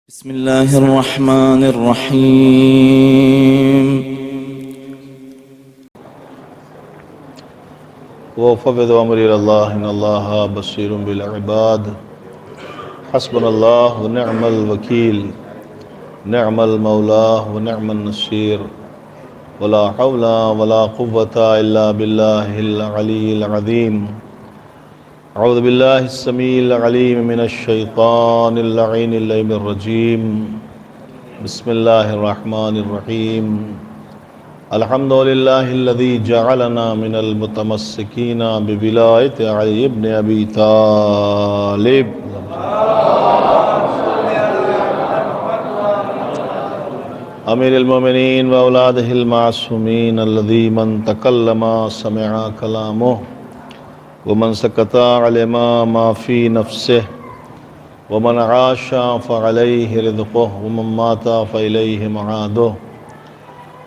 بسم الله الرحمن الرحيم. وفوض أمري إلى الله إن الله بصير بالعباد حسبنا الله ونعم الوكيل نعم المولى ونعم النصير ولا حول ولا قوة إلا بالله العلي العظيم. أعوذ بالله السميع العليم من الشيطان اللعين اللعين الرجيم. بسم الله الرحمن الرحيم. الحمد لله الذي جعلنا من المتمسكين بولاية علي بن أبي طالب أمير المؤمنين وأولاده المعصومين الذي من تكلم سمع كلامه ومن سكت علم ما في نفسه ومن عاش فعليه رزقه ومن مات فإليه معاده.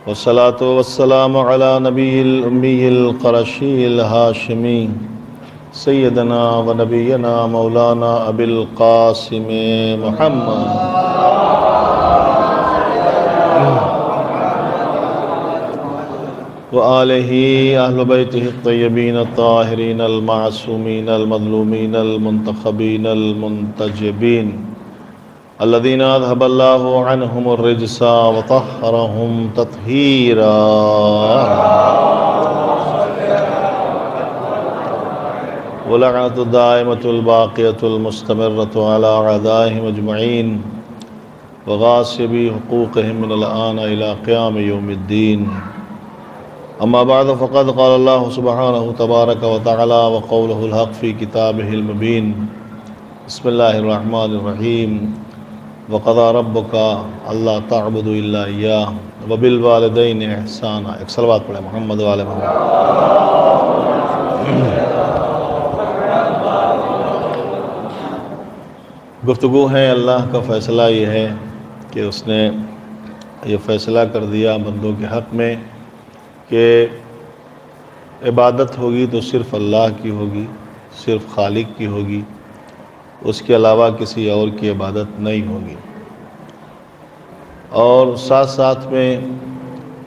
والصلاة والسلام على نبي الأمي القرشي الهاشمي سيدنا ونبينا مولانا أبي القاسم محمد وآله أهل بيته الطيبين الطاهرين المعصومين المظلومين المنتخبين المنتجبين الذين أذهب الله عنهم الرجس وطهرهم تطهيرا. ولعنة الدائمة الباقية المستمرة على أعدائهم أجمعين وغاصبي حقوقهم من الآن إلى قيام يوم الدين. أما بعد فقد قال الله سبحانه تبارك وتعالى وقوله الحق في كتابه المبين. بسم الله الرحمن الرحيم. وقضى ربك ألا تعبدوا إلا إياه وبالوالدين إحسانا. ایک صلوات پڑھیں محمد وآل محمد. گفتگو ہے اللہ کا فیصلہ یہ ہے کہ اس نے یہ فیصلہ کر دیا بندوں کے حق میں کہ عبادت ہوگی تو صرف اللہ کی ہوگی، صرف خالق کی ہوگی، اس کے علاوہ کسی اور کی عبادت نہیں ہوگی. اور ساتھ ساتھ میں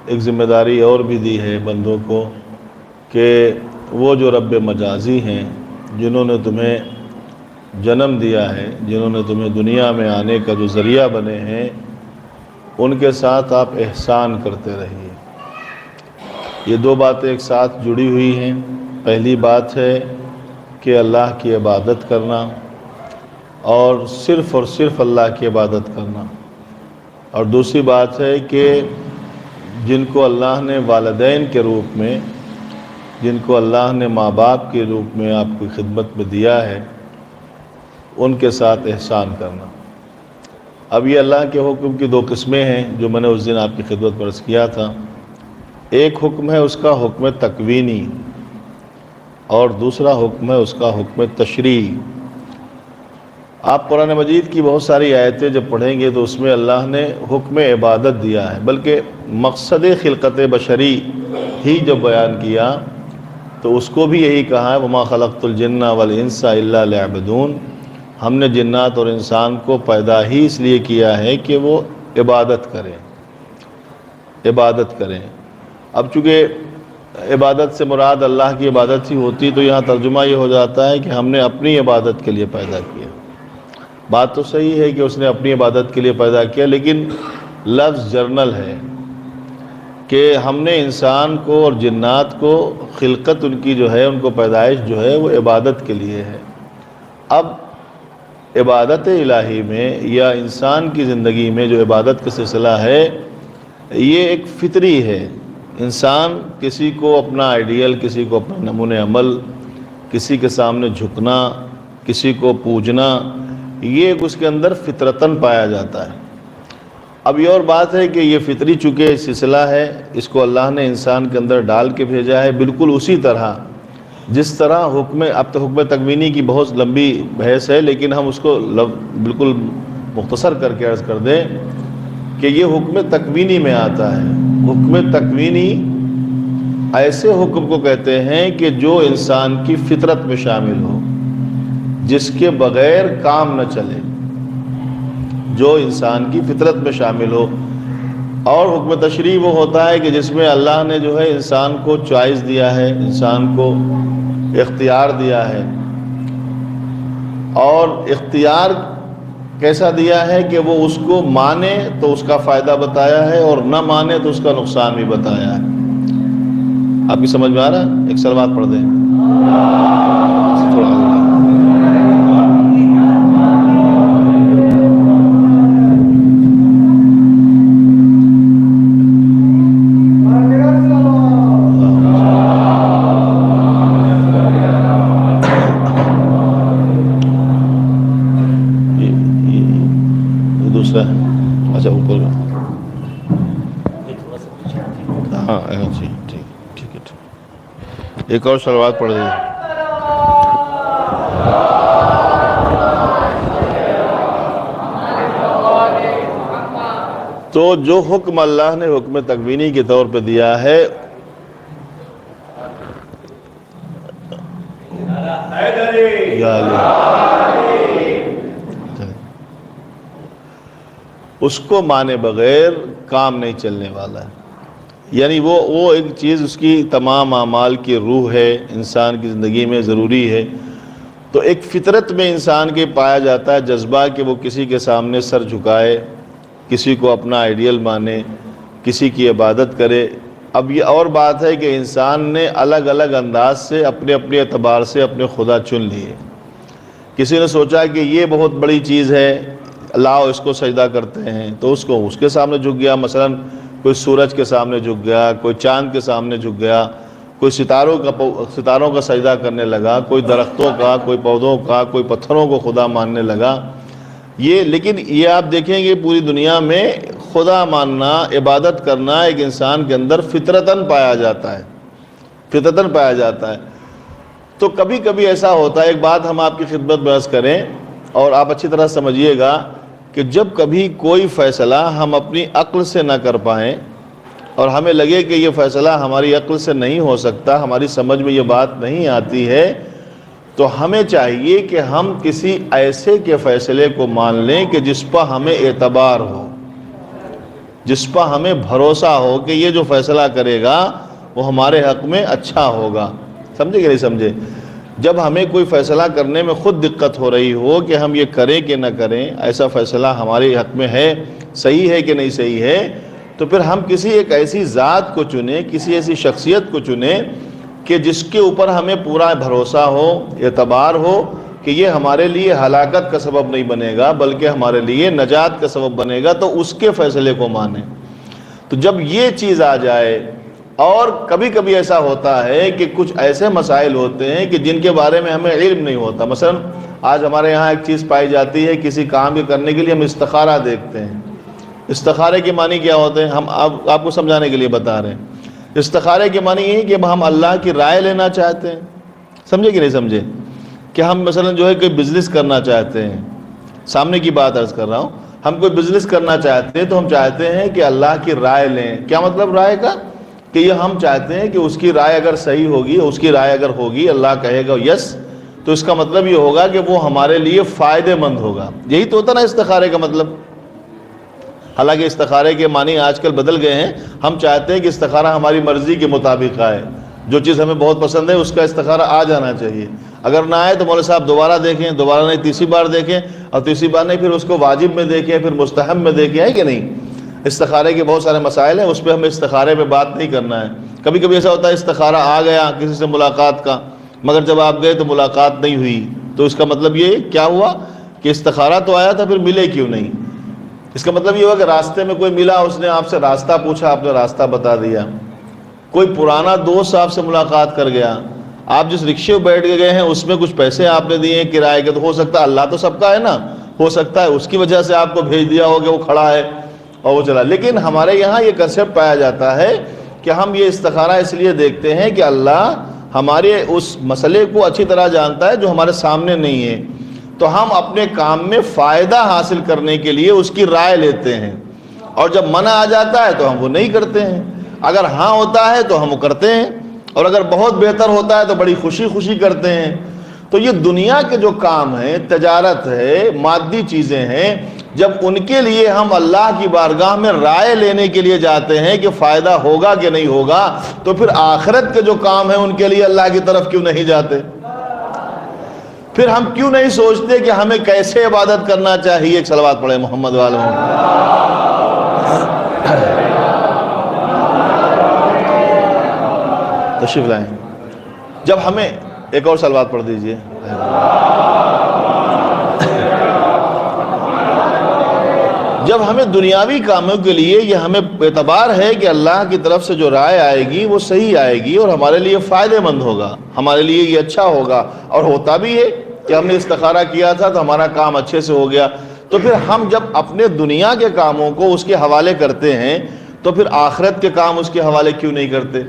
ایک ذمہ داری اور بھی دی ہے بندوں کو کہ وہ جو رب مجازی ہیں، جنہوں نے تمہیں جنم دیا ہے، جنہوں نے تمہیں دنیا میں آنے کا جو ذریعہ بنے ہیں، ان کے ساتھ آپ احسان کرتے رہیے. یہ دو باتیں ایک ساتھ جڑی ہوئی ہیں. پہلی بات ہے کہ اللہ کی عبادت کرنا اور صرف اللہ کی عبادت کرنا، اور دوسری بات ہے کہ جن کو اللہ نے والدین کے روپ میں، جن کو اللہ نے ماں باپ کے روپ میں آپ کی خدمت میں دیا ہے، ان کے ساتھ احسان کرنا. اب یہ اللہ کے حکم کی دو قسمیں ہیں جو میں نے اس دن آپ کی خدمت میں عرض کیا تھا. ایک حکم ہے اس کا حکم تکوینی، اور دوسرا حکم ہے اس کا حکم تشریعی. آپ قرآن مجید کی بہت ساری آیتیں جب پڑھیں گے تو اس میں اللہ نے حکم عبادت دیا ہے، بلکہ مقصد خلقت بشری ہی جب بیان کیا تو اس کو بھی یہی کہا ہے وما خلقت الجن والانس الا لیعبدون. ہم نے جنات اور انسان کو پیدا ہی اس لیے کیا ہے کہ وہ عبادت کریں، عبادت کریں. اب چونکہ عبادت سے مراد اللہ کی عبادت ہی ہوتی تو یہاں ترجمہ یہ ہو جاتا ہے کہ ہم نے اپنی عبادت کے لیے پیدا کیا. بات تو صحیح ہے کہ اس نے اپنی عبادت کے لیے پیدا کیا، لیکن لفظ جرنل ہے کہ ہم نے انسان کو اور جنات کو خلقت ان کی جو ہے، ان کو پیدائش جو ہے وہ عبادت کے لیے ہے. اب عبادت الہی میں یا انسان کی زندگی میں جو عبادت کا سلسلہ ہے یہ ایک فطری ہے. انسان کسی کو اپنا آئیڈیل، کسی کو اپنا نمونِ عمل، کسی کے سامنے جھکنا، کسی کو پوجنا، یہ اس کے اندر فطرتاً پایا جاتا ہے. اب یہ اور بات ہے کہ یہ فطری چونکہ سلسلہ ہے، اس کو اللہ نے انسان کے اندر ڈال کے بھیجا ہے، بالکل اسی طرح جس طرح اب تو حکم تکوینی کی بہت لمبی بحث ہے، لیکن ہم اس کو بالکل مختصر کر کے عرض کر دیں کہ یہ حکم تکوینی میں آتا ہے. حکم تکوینی ایسے حکم کو کہتے ہیں کہ جو انسان کی فطرت میں شامل ہو، جس کے بغیر کام نہ چلے، جو انسان کی فطرت میں شامل ہو۔ اور حکم تشریع وہ ہوتا ہے کہ جس میں اللہ نے جو ہے انسان کو چوائس دیا ہے، انسان کو اختیار دیا ہے، اور اختیار کیسا دیا ہے کہ وہ اس کو مانے تو اس کا فائدہ بتایا ہے، اور نہ مانے تو اس کا نقصان بھی بتایا ہے۔ آپ کی سمجھ میں آ رہا ہے؟ ایک سلوات پڑھ دیں تھوڑا آگے۔ دوسرا اچھا اوپر ہاں جی ٹھیک ہے ایک اور صلوات پڑھ دیجیے۔ تو جو حکم اللہ نے حکم تکوینی کے طور پہ دیا ہے اس کو مانے بغیر کام نہیں چلنے والا ہے۔ یعنی وہ ایک چیز اس کی تمام اعمال کی روح ہے، انسان کی زندگی میں ضروری ہے۔ تو ایک فطرت میں انسان کے پایا جاتا ہے جذبہ کہ وہ کسی کے سامنے سر جھکائے، کسی کو اپنا آئیڈیل مانے، کسی کی عبادت کرے۔ اب یہ اور بات ہے کہ انسان نے الگ الگ انداز سے اپنے اپنے اعتبار سے اپنے خدا چن لیے۔ کسی نے سوچا کہ یہ بہت بڑی چیز ہے، لاؤ اس کو سجدہ کرتے ہیں، تو اس کے سامنے جھک گیا۔ مثلا کوئی سورج کے سامنے جھک گیا، کوئی چاند کے سامنے جھک گیا، کوئی ستاروں کا سجدہ کرنے لگا، کوئی درختوں کا، کوئی پودوں کا، کوئی پتھروں کو خدا ماننے لگا۔ لیکن یہ آپ دیکھیں گے پوری دنیا میں خدا ماننا، عبادت کرنا ایک انسان کے اندر فطرتاً پایا جاتا ہے، فطرتاً پایا جاتا ہے۔ تو کبھی کبھی ایسا ہوتا ہے، ایک بات ہم آپ کی خدمت میں عرض کریں اور آپ اچھی طرح سمجھیے گا کہ جب کبھی کوئی فیصلہ ہم اپنی عقل سے نہ کر پائیں اور ہمیں لگے کہ یہ فیصلہ ہماری عقل سے نہیں ہو سکتا، ہماری سمجھ میں یہ بات نہیں آتی ہے، تو ہمیں چاہیے کہ ہم کسی ایسے کے فیصلے کو مان لیں کہ جس پر ہمیں اعتبار ہو، جس پر ہمیں بھروسہ ہو کہ یہ جو فیصلہ کرے گا وہ ہمارے حق میں اچھا ہوگا۔ سمجھے کہ نہیں سمجھے؟ جب ہمیں کوئی فیصلہ کرنے میں خود دقت ہو رہی ہو کہ ہم یہ کریں کہ نہ کریں، ایسا فیصلہ ہمارے حق میں ہے، صحیح ہے کہ نہیں صحیح ہے، تو پھر ہم کسی ایک ایسی ذات کو چنیں، کسی ایسی شخصیت کو چنیں کہ جس کے اوپر ہمیں پورا بھروسہ ہو، اعتبار ہو کہ یہ ہمارے لیے ہلاکت کا سبب نہیں بنے گا بلکہ ہمارے لیے نجات کا سبب بنے گا، تو اس کے فیصلے کو مانیں۔ تو جب یہ چیز آ جائے، اور کبھی کبھی ایسا ہوتا ہے کہ کچھ ایسے مسائل ہوتے ہیں کہ جن کے بارے میں ہمیں علم نہیں ہوتا۔ مثلا آج ہمارے یہاں ایک چیز پائی جاتی ہے، کسی کام کے کرنے کے لیے ہم استخارہ دیکھتے ہیں۔ استخارے کے معنی کیا ہوتے ہیں؟ ہم آپ کو سمجھانے کے لیے بتا رہے ہیں۔ استخارے کے معنی یہ ہے کہ ہم اللہ کی رائے لینا چاہتے ہیں۔ سمجھے کہ نہیں سمجھے؟ کہ ہم مثلا جو ہے کوئی بزنس کرنا چاہتے ہیں، سامنے کی بات عرض کر رہا ہوں، ہم کوئی بزنس کرنا چاہتے ہیں تو ہم چاہتے ہیں کہ اللہ کی رائے لیں۔ کیا مطلب رائے کا؟ کہ یہ ہم چاہتے ہیں کہ اس کی رائے اگر صحیح ہوگی، اس کی رائے اگر ہوگی، اللہ کہے گا یس، تو اس کا مطلب یہ ہوگا کہ وہ ہمارے لیے فائدہ مند ہوگا۔ یہی تو ہوتا نا استخارے کا مطلب۔ حالانکہ استخارے کے معنی آج کل بدل گئے ہیں۔ ہم چاہتے ہیں کہ استخارہ ہماری مرضی کے مطابق آئے، جو چیز ہمیں بہت پسند ہے اس کا استخارہ آ جانا چاہیے، اگر نہ آئے تو مولوی صاحب دوبارہ دیکھیں، دوبارہ نہیں تیسری بار دیکھیں، اور تیسری بار نہیں پھر اس کو واجب میں دیکھیں، پھر مستحب میں دیکھیں، ہے کہ نہیں؟ استخارے کے بہت سارے مسائل ہیں، اس پہ ہمیں استخارے پہ بات نہیں کرنا ہے۔ کبھی کبھی ایسا ہوتا ہے استخارہ آ گیا کسی سے ملاقات کا، مگر جب آپ گئے تو ملاقات نہیں ہوئی، تو اس کا مطلب یہ کیا ہوا کہ استخارہ تو آیا تھا، پھر ملے کیوں نہیں؟ اس کا مطلب یہ ہوا کہ راستے میں کوئی ملا، اس نے آپ سے راستہ پوچھا، آپ نے راستہ بتا دیا۔ کوئی پرانا دوست آپ سے ملاقات کر گیا، آپ جس رکشے پہ بیٹھ کے گئے ہیں اس میں کچھ پیسے آپ نے دیے کرائے کے، تو ہو سکتا ہے اللہ تو سب کا ہے نا، ہو سکتا ہے اس کی وجہ سے آپ کو بھیج دیا ہو کہ وہ کھڑا ہے اور وہ چلا۔ لیکن ہمارے یہاں یہ کنسیپٹ پایا جاتا ہے کہ ہم یہ استخارہ اس لیے دیکھتے ہیں کہ اللہ ہمارے اس مسئلے کو اچھی طرح جانتا ہے جو ہمارے سامنے نہیں ہے، تو ہم اپنے کام میں فائدہ حاصل کرنے کے لیے اس کی رائے لیتے ہیں، اور جب منع آ جاتا ہے تو ہم وہ نہیں کرتے ہیں، اگر ہاں ہوتا ہے تو ہم وہ کرتے ہیں، اور اگر بہت بہتر ہوتا ہے تو بڑی خوشی خوشی کرتے ہیں۔ تو یہ دنیا کے جو کام ہیں، تجارت ہے، مادی چیزیں ہیں، جب ان کے لیے ہم اللہ کی بارگاہ میں رائے لینے کے لیے جاتے ہیں کہ فائدہ ہوگا کہ نہیں ہوگا، تو پھر آخرت کے جو کام ہیں ان کے لیے اللہ کی طرف کیوں نہیں جاتے؟ پھر ہم کیوں نہیں سوچتے کہ ہمیں کیسے عبادت کرنا چاہیے؟ ایک صلوات پڑھیں محمد والوں۔ تشریف لائیں۔ جب ہمیں ایک اور صلوات پڑھ دیجئے۔ جب ہمیں دنیاوی کاموں کے لیے یہ ہمیں اعتبار ہے کہ اللہ کی طرف سے جو رائے آئے گی وہ صحیح آئے گی اور ہمارے لیے فائدہ مند ہوگا، ہمارے لیے یہ اچھا ہوگا، اور ہوتا بھی ہے کہ ہم نے استخارہ کیا تھا تو ہمارا کام اچھے سے ہو گیا، تو پھر ہم جب اپنے دنیا کے کاموں کو اس کے حوالے کرتے ہیں تو پھر آخرت کے کام اس کے حوالے کیوں نہیں کرتے؟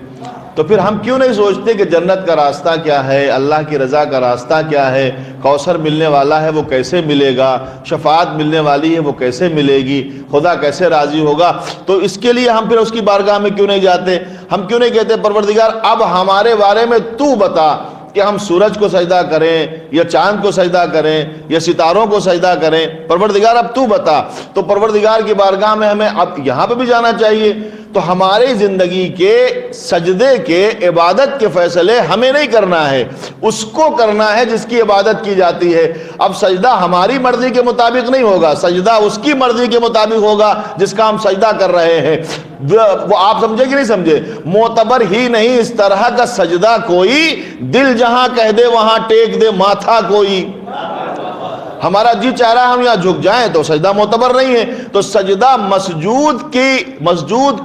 تو پھر ہم کیوں نہیں سوچتے کہ جنت کا راستہ کیا ہے، اللہ کی رضا کا راستہ کیا ہے، کوثر ملنے والا ہے وہ کیسے ملے گا، شفاعت ملنے والی ہے وہ کیسے ملے گی، خدا کیسے راضی ہوگا؟ تو اس کے لیے ہم پھر اس کی بارگاہ میں کیوں نہیں جاتے؟ ہم کیوں نہیں کہتے پروردگار اب ہمارے بارے میں تو بتا کہ ہم سورج کو سجدہ کریں یا چاند کو سجدہ کریں یا ستاروں کو سجدہ کریں؟ پروردگار اب تو بتا۔ تو پروردگار کی بارگاہ میں ہمیں اب یہاں پہ بھی جانا چاہیے۔ تو ہماری زندگی کے سجدے کے عبادت کے فیصلے ہمیں نہیں کرنا ہے، اس کو کرنا ہے جس کی عبادت کی جاتی ہے۔ اب سجدہ ہماری مرضی کے مطابق نہیں ہوگا، سجدہ اس کی مرضی کے مطابق ہوگا جس کا ہم سجدہ کر رہے ہیں۔ وہ آپ سمجھے کہ نہیں سمجھے؟ معتبر ہی نہیں اس طرح کا سجدہ کوئی، دل جہاں کہہ دے وہاں ٹیک دے ماتھا کوئی۔ ہمارا جی چاہ رہا ہم یہاں جھک جائیں تو سجدہ معتبر نہیں ہے۔ تو سجدہ مسجود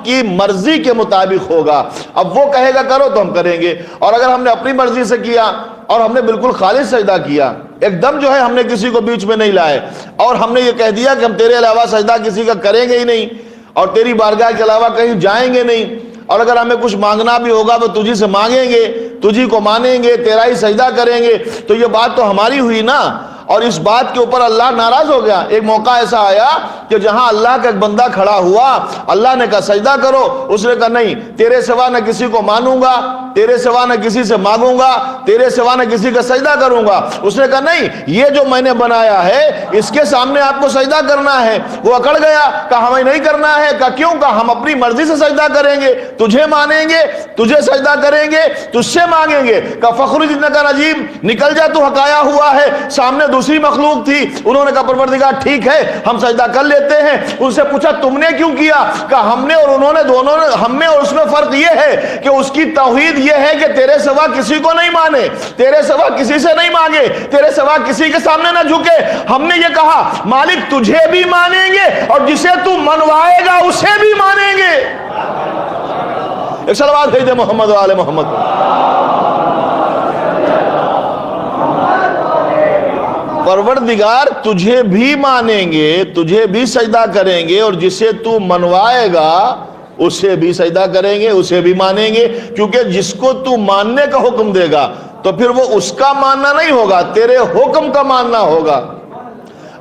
کی مرضی کے مطابق ہوگا۔ اب وہ کہے گا کرو تو ہم کریں گے، اور اگر ہم نے اپنی مرضی سے کیا اور ہم نے بالکل خالص سجدہ کیا، ایک دم جو ہے ہم نے کسی کو بیچ میں نہیں لائے، اور ہم نے یہ کہہ دیا کہ ہم تیرے علاوہ سجدہ کسی کا کریں گے ہی نہیں اور تیری بارگاہ کے علاوہ کہیں جائیں گے نہیں، اور اگر ہمیں کچھ مانگنا بھی ہوگا تو تجھی سے مانگیں گے، تجھی کو مانیں گے، تیرا ہی سجدہ کریں گے، تو یہ بات تو ہماری ہوئی نا۔ اور اس بات کے اوپر اللہ ناراض ہو گیا۔ ایک موقع ایسا آیا کہ جہاں اللہ کا ایک بندہ کھڑا ہوا، اللہ نے کہا سجدہ کرو، اس نے کہا نہیں، تیرے سوا نہ کسی کو مانوں گا، تیرے سوا نہ کسی سے مانگوں گا، تیرے سوا نہ کسی کا سجدہ کروں گا۔ اس نے کہا نہیں، یہ جو میں نے بنایا ہے اس کے سامنے آپ کو سجدہ کرنا ہے۔ وہ اکڑ گیا، کہا ہمیں نہیں کرنا ہے۔ کہا کیوں؟ کہا ہم اپنی مرضی سے سجدہ کریں گے، تجھے مانیں گے، تجھے سجدہ کریں گے، تجھ سے مانگیں گے۔ کہا فخرج انک رجیم، نکل جا تو حقایا ہوا ہے۔ سامنے دوسری مخلوق تھی، انہوں نے کہا پروردگار ٹھیک ہے ہم سجدہ کر لیتے ہیں۔ ان سے پوچھا تم نے کیوں کیا؟ کہا ہم نے اور انہوں نے، دونوں نے، ہم میں اور اس میں فرق یہ ہے کہ اس کی توحید یہ ہے کہ تیرے سوا کسی کو نہیں مانے، تیرے سوا کسی سے نہیں مانگے، تیرے سوا کسی کے سامنے نہ جھکے۔ ہم نے یہ کہا مالک تجھے بھی مانیں گے اور جسے تو منوائے گا اسے بھی مانیں گے۔ ایک صلوات بھیج دے محمد و آل محمد۔ پروردگار تجھے بھی مانیں گے، تجھے بھی سجدہ کریں گے، اور جسے تو منوائے گا اسے بھی سجدہ کریں گے، اسے بھی مانیں گے، کیونکہ جس کو تو ماننے کا حکم دے گا تو پھر وہ اس کا ماننا نہیں ہوگا، تیرے حکم کا ماننا ہوگا۔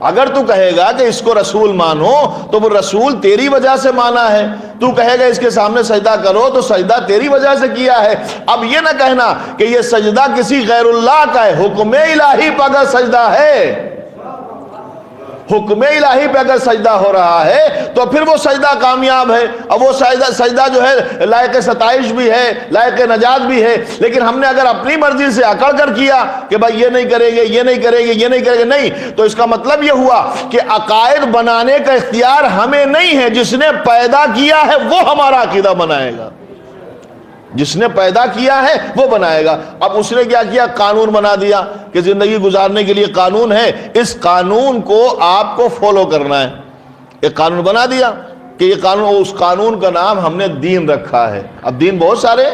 اگر تو کہے گا کہ اس کو رسول مانو تو وہ رسول تیری وجہ سے مانا ہے، تو کہے گا اس کے سامنے سجدہ کرو تو سجدہ تیری وجہ سے کیا ہے۔ اب یہ نہ کہنا کہ یہ سجدہ کسی غیر اللہ کا ہے، حکم الہی پہ اگر سجدہ ہے، حکم الہی پہ اگر سجدہ ہو رہا ہے تو پھر وہ سجدہ کامیاب ہے، اور وہ سجدہ جو ہے لائق ستائش بھی ہے، لائق نجات بھی ہے۔ لیکن ہم نے اگر اپنی مرضی سے اکڑ کر کیا کہ بھائی یہ نہیں کریں گے، یہ نہیں کریں گے، یہ نہیں کریں گے، نہیں، تو اس کا مطلب یہ ہوا کہ عقائد بنانے کا اختیار ہمیں نہیں ہے، جس نے پیدا کیا ہے وہ ہمارا عقیدہ بنائے گا، جس نے پیدا کیا ہے وہ بنائے گا۔ اب اس نے کیا کیا؟ قانون بنا دیا کہ زندگی گزارنے کے لیے قانون ہے، اس قانون کو آپ کو فالو کرنا ہے۔ ایک قانون بنا دیا کہ یہ قانون، اس قانون کا نام ہم نے دین رکھا ہے۔ اب دین بہت سارے،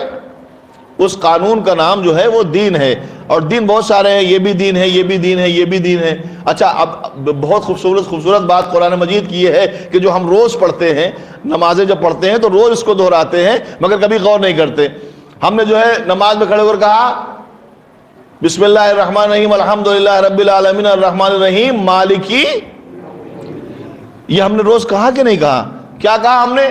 اس قانون کا نام جو ہے وہ دین ہے، اور دین بہت سارے ہیں، یہ بھی دین ہے، یہ بھی دین ہے، یہ بھی دین ہے۔ اچھا، اب بہت خوبصورت بات قرآن مجید کی یہ ہے کہ جو ہم روز پڑھتے ہیں، نمازیں جب پڑھتے ہیں تو روز اس کو دہراتے ہیں مگر کبھی غور نہیں کرتے۔ ہم نے جو ہے نماز میں کھڑے ہو کر کہا بسم اللہ الرحمن الرحیم الحمدللہ رب العالمین الرحمن الرحیم مالکی، یہ ہم نے روز کہا کہ نہیں کہا؟ کیا کہا ہم نے؟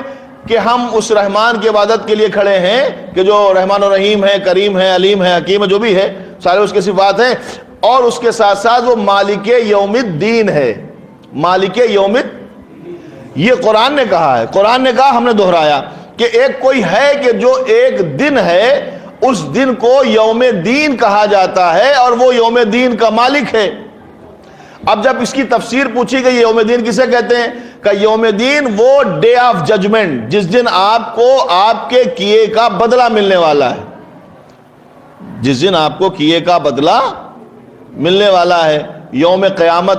کہ ہم اس رحمان کی عبادت کے لیے کھڑے ہیں کہ جو رحمان الرحیم ہے، کریم ہے، علیم ہے، حکیم ہے، جو بھی ہے سارے اس کے صفات ہیں، اور اس کے ساتھ ساتھ وہ مالک یوم الدین ہے، مالک یوم الدین. یہ قرآن نے کہا ہے. قرآن نے کہا, ہم نے دہرایا کہ ایک کوئی ہے کہ جو ایک دن ہے, اس دن کو یوم دین کہا جاتا ہے اور وہ یوم دین کا مالک ہے. اب جب اس کی تفسیر پوچھی گئی یوم دین کسے کہتے ہیں, کہ یوم دین وہ ڈے آف ججمنٹ جس دن آپ کو آپ کے کیے کا بدلہ ملنے والا ہے. جس دن آپ کو کیے کا بدلہ ملنے والا ہے. یوم قیامت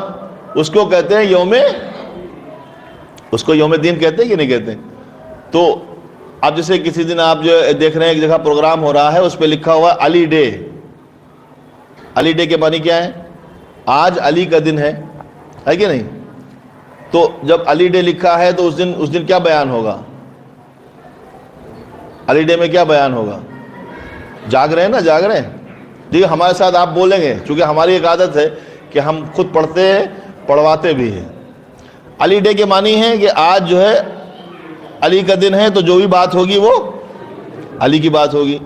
اس کو کہتے ہیں اس کو یوم دین کہتے ہیں کہ نہیں کہتے. تو اب جیسے کسی دن آپ جو دیکھ رہے ہیں ایک جگہ پروگرام ہو رہا ہے, اس پہ لکھا ہوا علی ڈے. علی ڈے کے معنی کیا ہے؟ آج علی کا دن ہے کہ نہیں؟ تو جب علی ڈے لکھا ہے تو اس دن کیا بیان ہوگا؟ علی ڈے میں کیا بیان ہوگا؟ جاگ رہے ہیں نا, جاگ رہے ہیں. دیکھیے ہمارے ساتھ آپ بولیں گے, چونکہ ہماری ایک عادت ہے کہ ہم خود پڑھتے ہیں, پڑھواتے بھی ہیں. علی ڈے کے معنی ہے کہ آج جو ہے علی کا دن ہے, تو جو بھی بات ہوگی وہ علی کی بات ہوگی.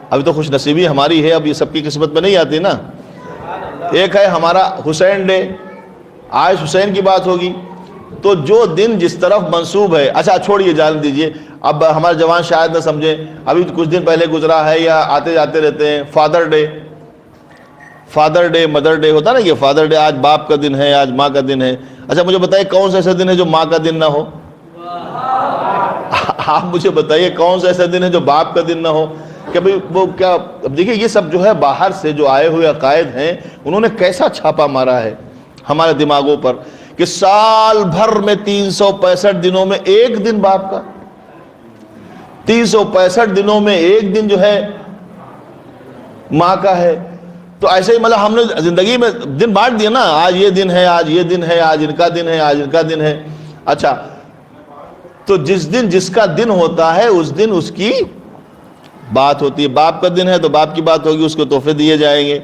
ابھی تو خوش نصیبی ہماری ہے, اب یہ سب کی قسمت میں نہیں آتی نا. ایک ہے ہمارا حسین ڈے, آج حسین کی بات ہوگی. تو جو دن جس طرف منسوب ہے, اچھا چھوڑیے, جان دیجئے. اب ہمارے جوان شاید نہ سمجھیں, ابھی کچھ دن پہلے گزرا ہے یا آتے جاتے رہتے ہیں father day. Father day, mother day ہوتا نا, یہ فادر ڈے آج باپ کا دن ہے, آج ماں کا دن ہے. اچھا مجھے بتائیے کون سا ایسا دن ہے جو ماں کا دن نہ ہو؟ آپ مجھے بتائیے کون سا ایسا دن ہے جو باپ کا دن نہ ہو؟ کہ بھئی وہ کیا, اب دیکھیے یہ سب جو ہے باہر سے جو آئے ہوئے عقائد ہیں, انہوں نے کیسا چھاپا مارا ہے ہمارے دماغوں پر, کہ سال بھر میں 365 دنوں میں ایک دن باپ کا, 365 دنوں میں ایک دن جو ہے ماں کا ہے. تو ایسے ہی مطلب ہم نے زندگی میں دن بانٹ دیا نا, آج یہ دن ہے, آج یہ دن ہے, آج ان کا دن ہے, آج ان کا دن ہے. اچھا تو جس دن جس کا دن ہوتا ہے اس دن اس کی بات ہوتی ہے. باپ کا دن ہے تو باپ کی بات ہوگی, اس کو تحفے دیے جائیں گے.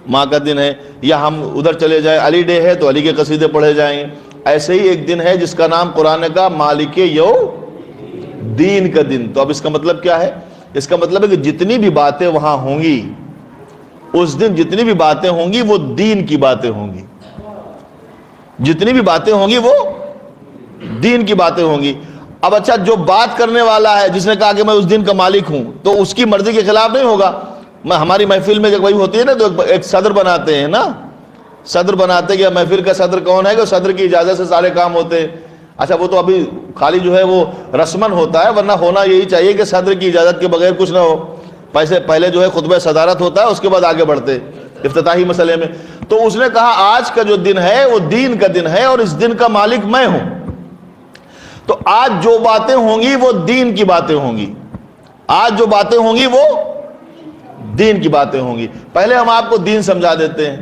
ماں کا دن ہے, یا ہم ادھر چلے جائیں علی ڈے ہے تو علی کے قصیدے پڑھے جائیں گے. ایسے ہی ایک دن ہے جس کا نام قرآن کا مالک یوم دین کا دن. تو اب اس کا مطلب کیا ہے؟ اس کا مطلب ہے کہ جتنی بھی باتیں وہاں ہوں گی اس دن, جتنی بھی باتیں ہوں گی وہ دین کی باتیں ہوں گی. جتنی بھی باتیں ہوں گی وہ دین کی باتیں ہوں گی. اب اچھا جو بات کرنے والا ہے, جس نے کہا کہ میں اس دن کا مالک ہوں, تو اس کی مرضی کے خلاف نہیں ہوگا. ہماری محفل میں جب وہی ہوتی ہے نا, تو ایک صدر بناتے ہیں نا, صدر بناتے کہ محفل کا صدر کون ہے, کہ صدر کی اجازت سے سارے کام ہوتے ہیں. اچھا وہ تو ابھی خالی جو ہے وہ رسمن ہوتا ہے, ورنہ ہونا یہی چاہیے کہ صدر کی اجازت کے بغیر کچھ نہ ہو. پہلے جو ہے خطبہ صدارت ہوتا ہے, اس کے بعد آگے بڑھتے افتتاحی مسئلے میں. تو اس نے کہا آج کا جو دن ہے وہ دین کا دن ہے اور اس دن کا مالک میں ہوں. تو آج جو باتیں ہوں گی وہ دین کی باتیں ہوں گی. آج جو باتیں ہوں گی وہ دین کی باتیں ہوں گی. پہلے ہم آپ کو دین سمجھا دیتے ہیں.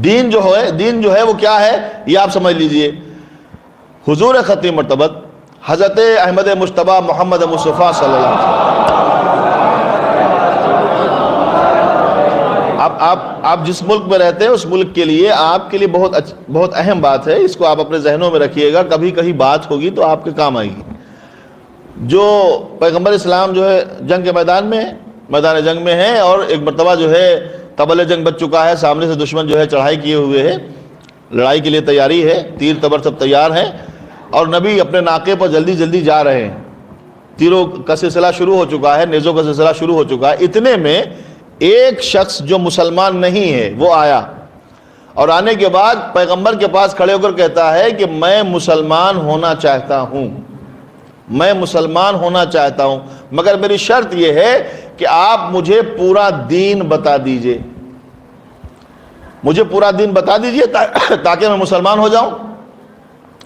دین جو ہے وہ کیا ہے یہ آپ سمجھ لیجئے. حضور ختم مرتبت حضرت احمد مجتبی محمد مصطفیٰ صلی اللہ علیہ وسلم. اب آپ جس ملک میں رہتے ہیں اس ملک کے لیے آپ کے لیے بہت اہم بات ہے, اس کو آپ اپنے ذہنوں میں رکھیے گا, کبھی کہیں بات ہوگی تو آپ کے کام آئے گی. جو پیغمبر اسلام جو ہے جنگ کے میدان جنگ میں ہے, اور ایک مرتبہ جو ہے طبل جنگ بچ چکا ہے, سامنے سے دشمن جو ہے چڑھائی کیے ہوئے ہے, لڑائی کے لیے تیاری ہے, تیر تبر سب تیار ہیں, اور نبی اپنے ناقے پر جلدی جلدی جا رہے ہیں. تیروں کا سلسلہ شروع ہو چکا ہے, نیزوں کا سلسلہ شروع ہو چکا ہے. اتنے میں ایک شخص جو مسلمان نہیں ہے وہ آیا, اور آنے کے بعد پیغمبر کے پاس کھڑے ہو کر کہتا ہے کہ میں مسلمان ہونا چاہتا ہوں, میں مسلمان ہونا چاہتا ہوں, مگر میری شرط یہ ہے کہ آپ مجھے پورا دین بتا دیجئے, مجھے پورا دین بتا دیجئے تاکہ میں مسلمان ہو جاؤں.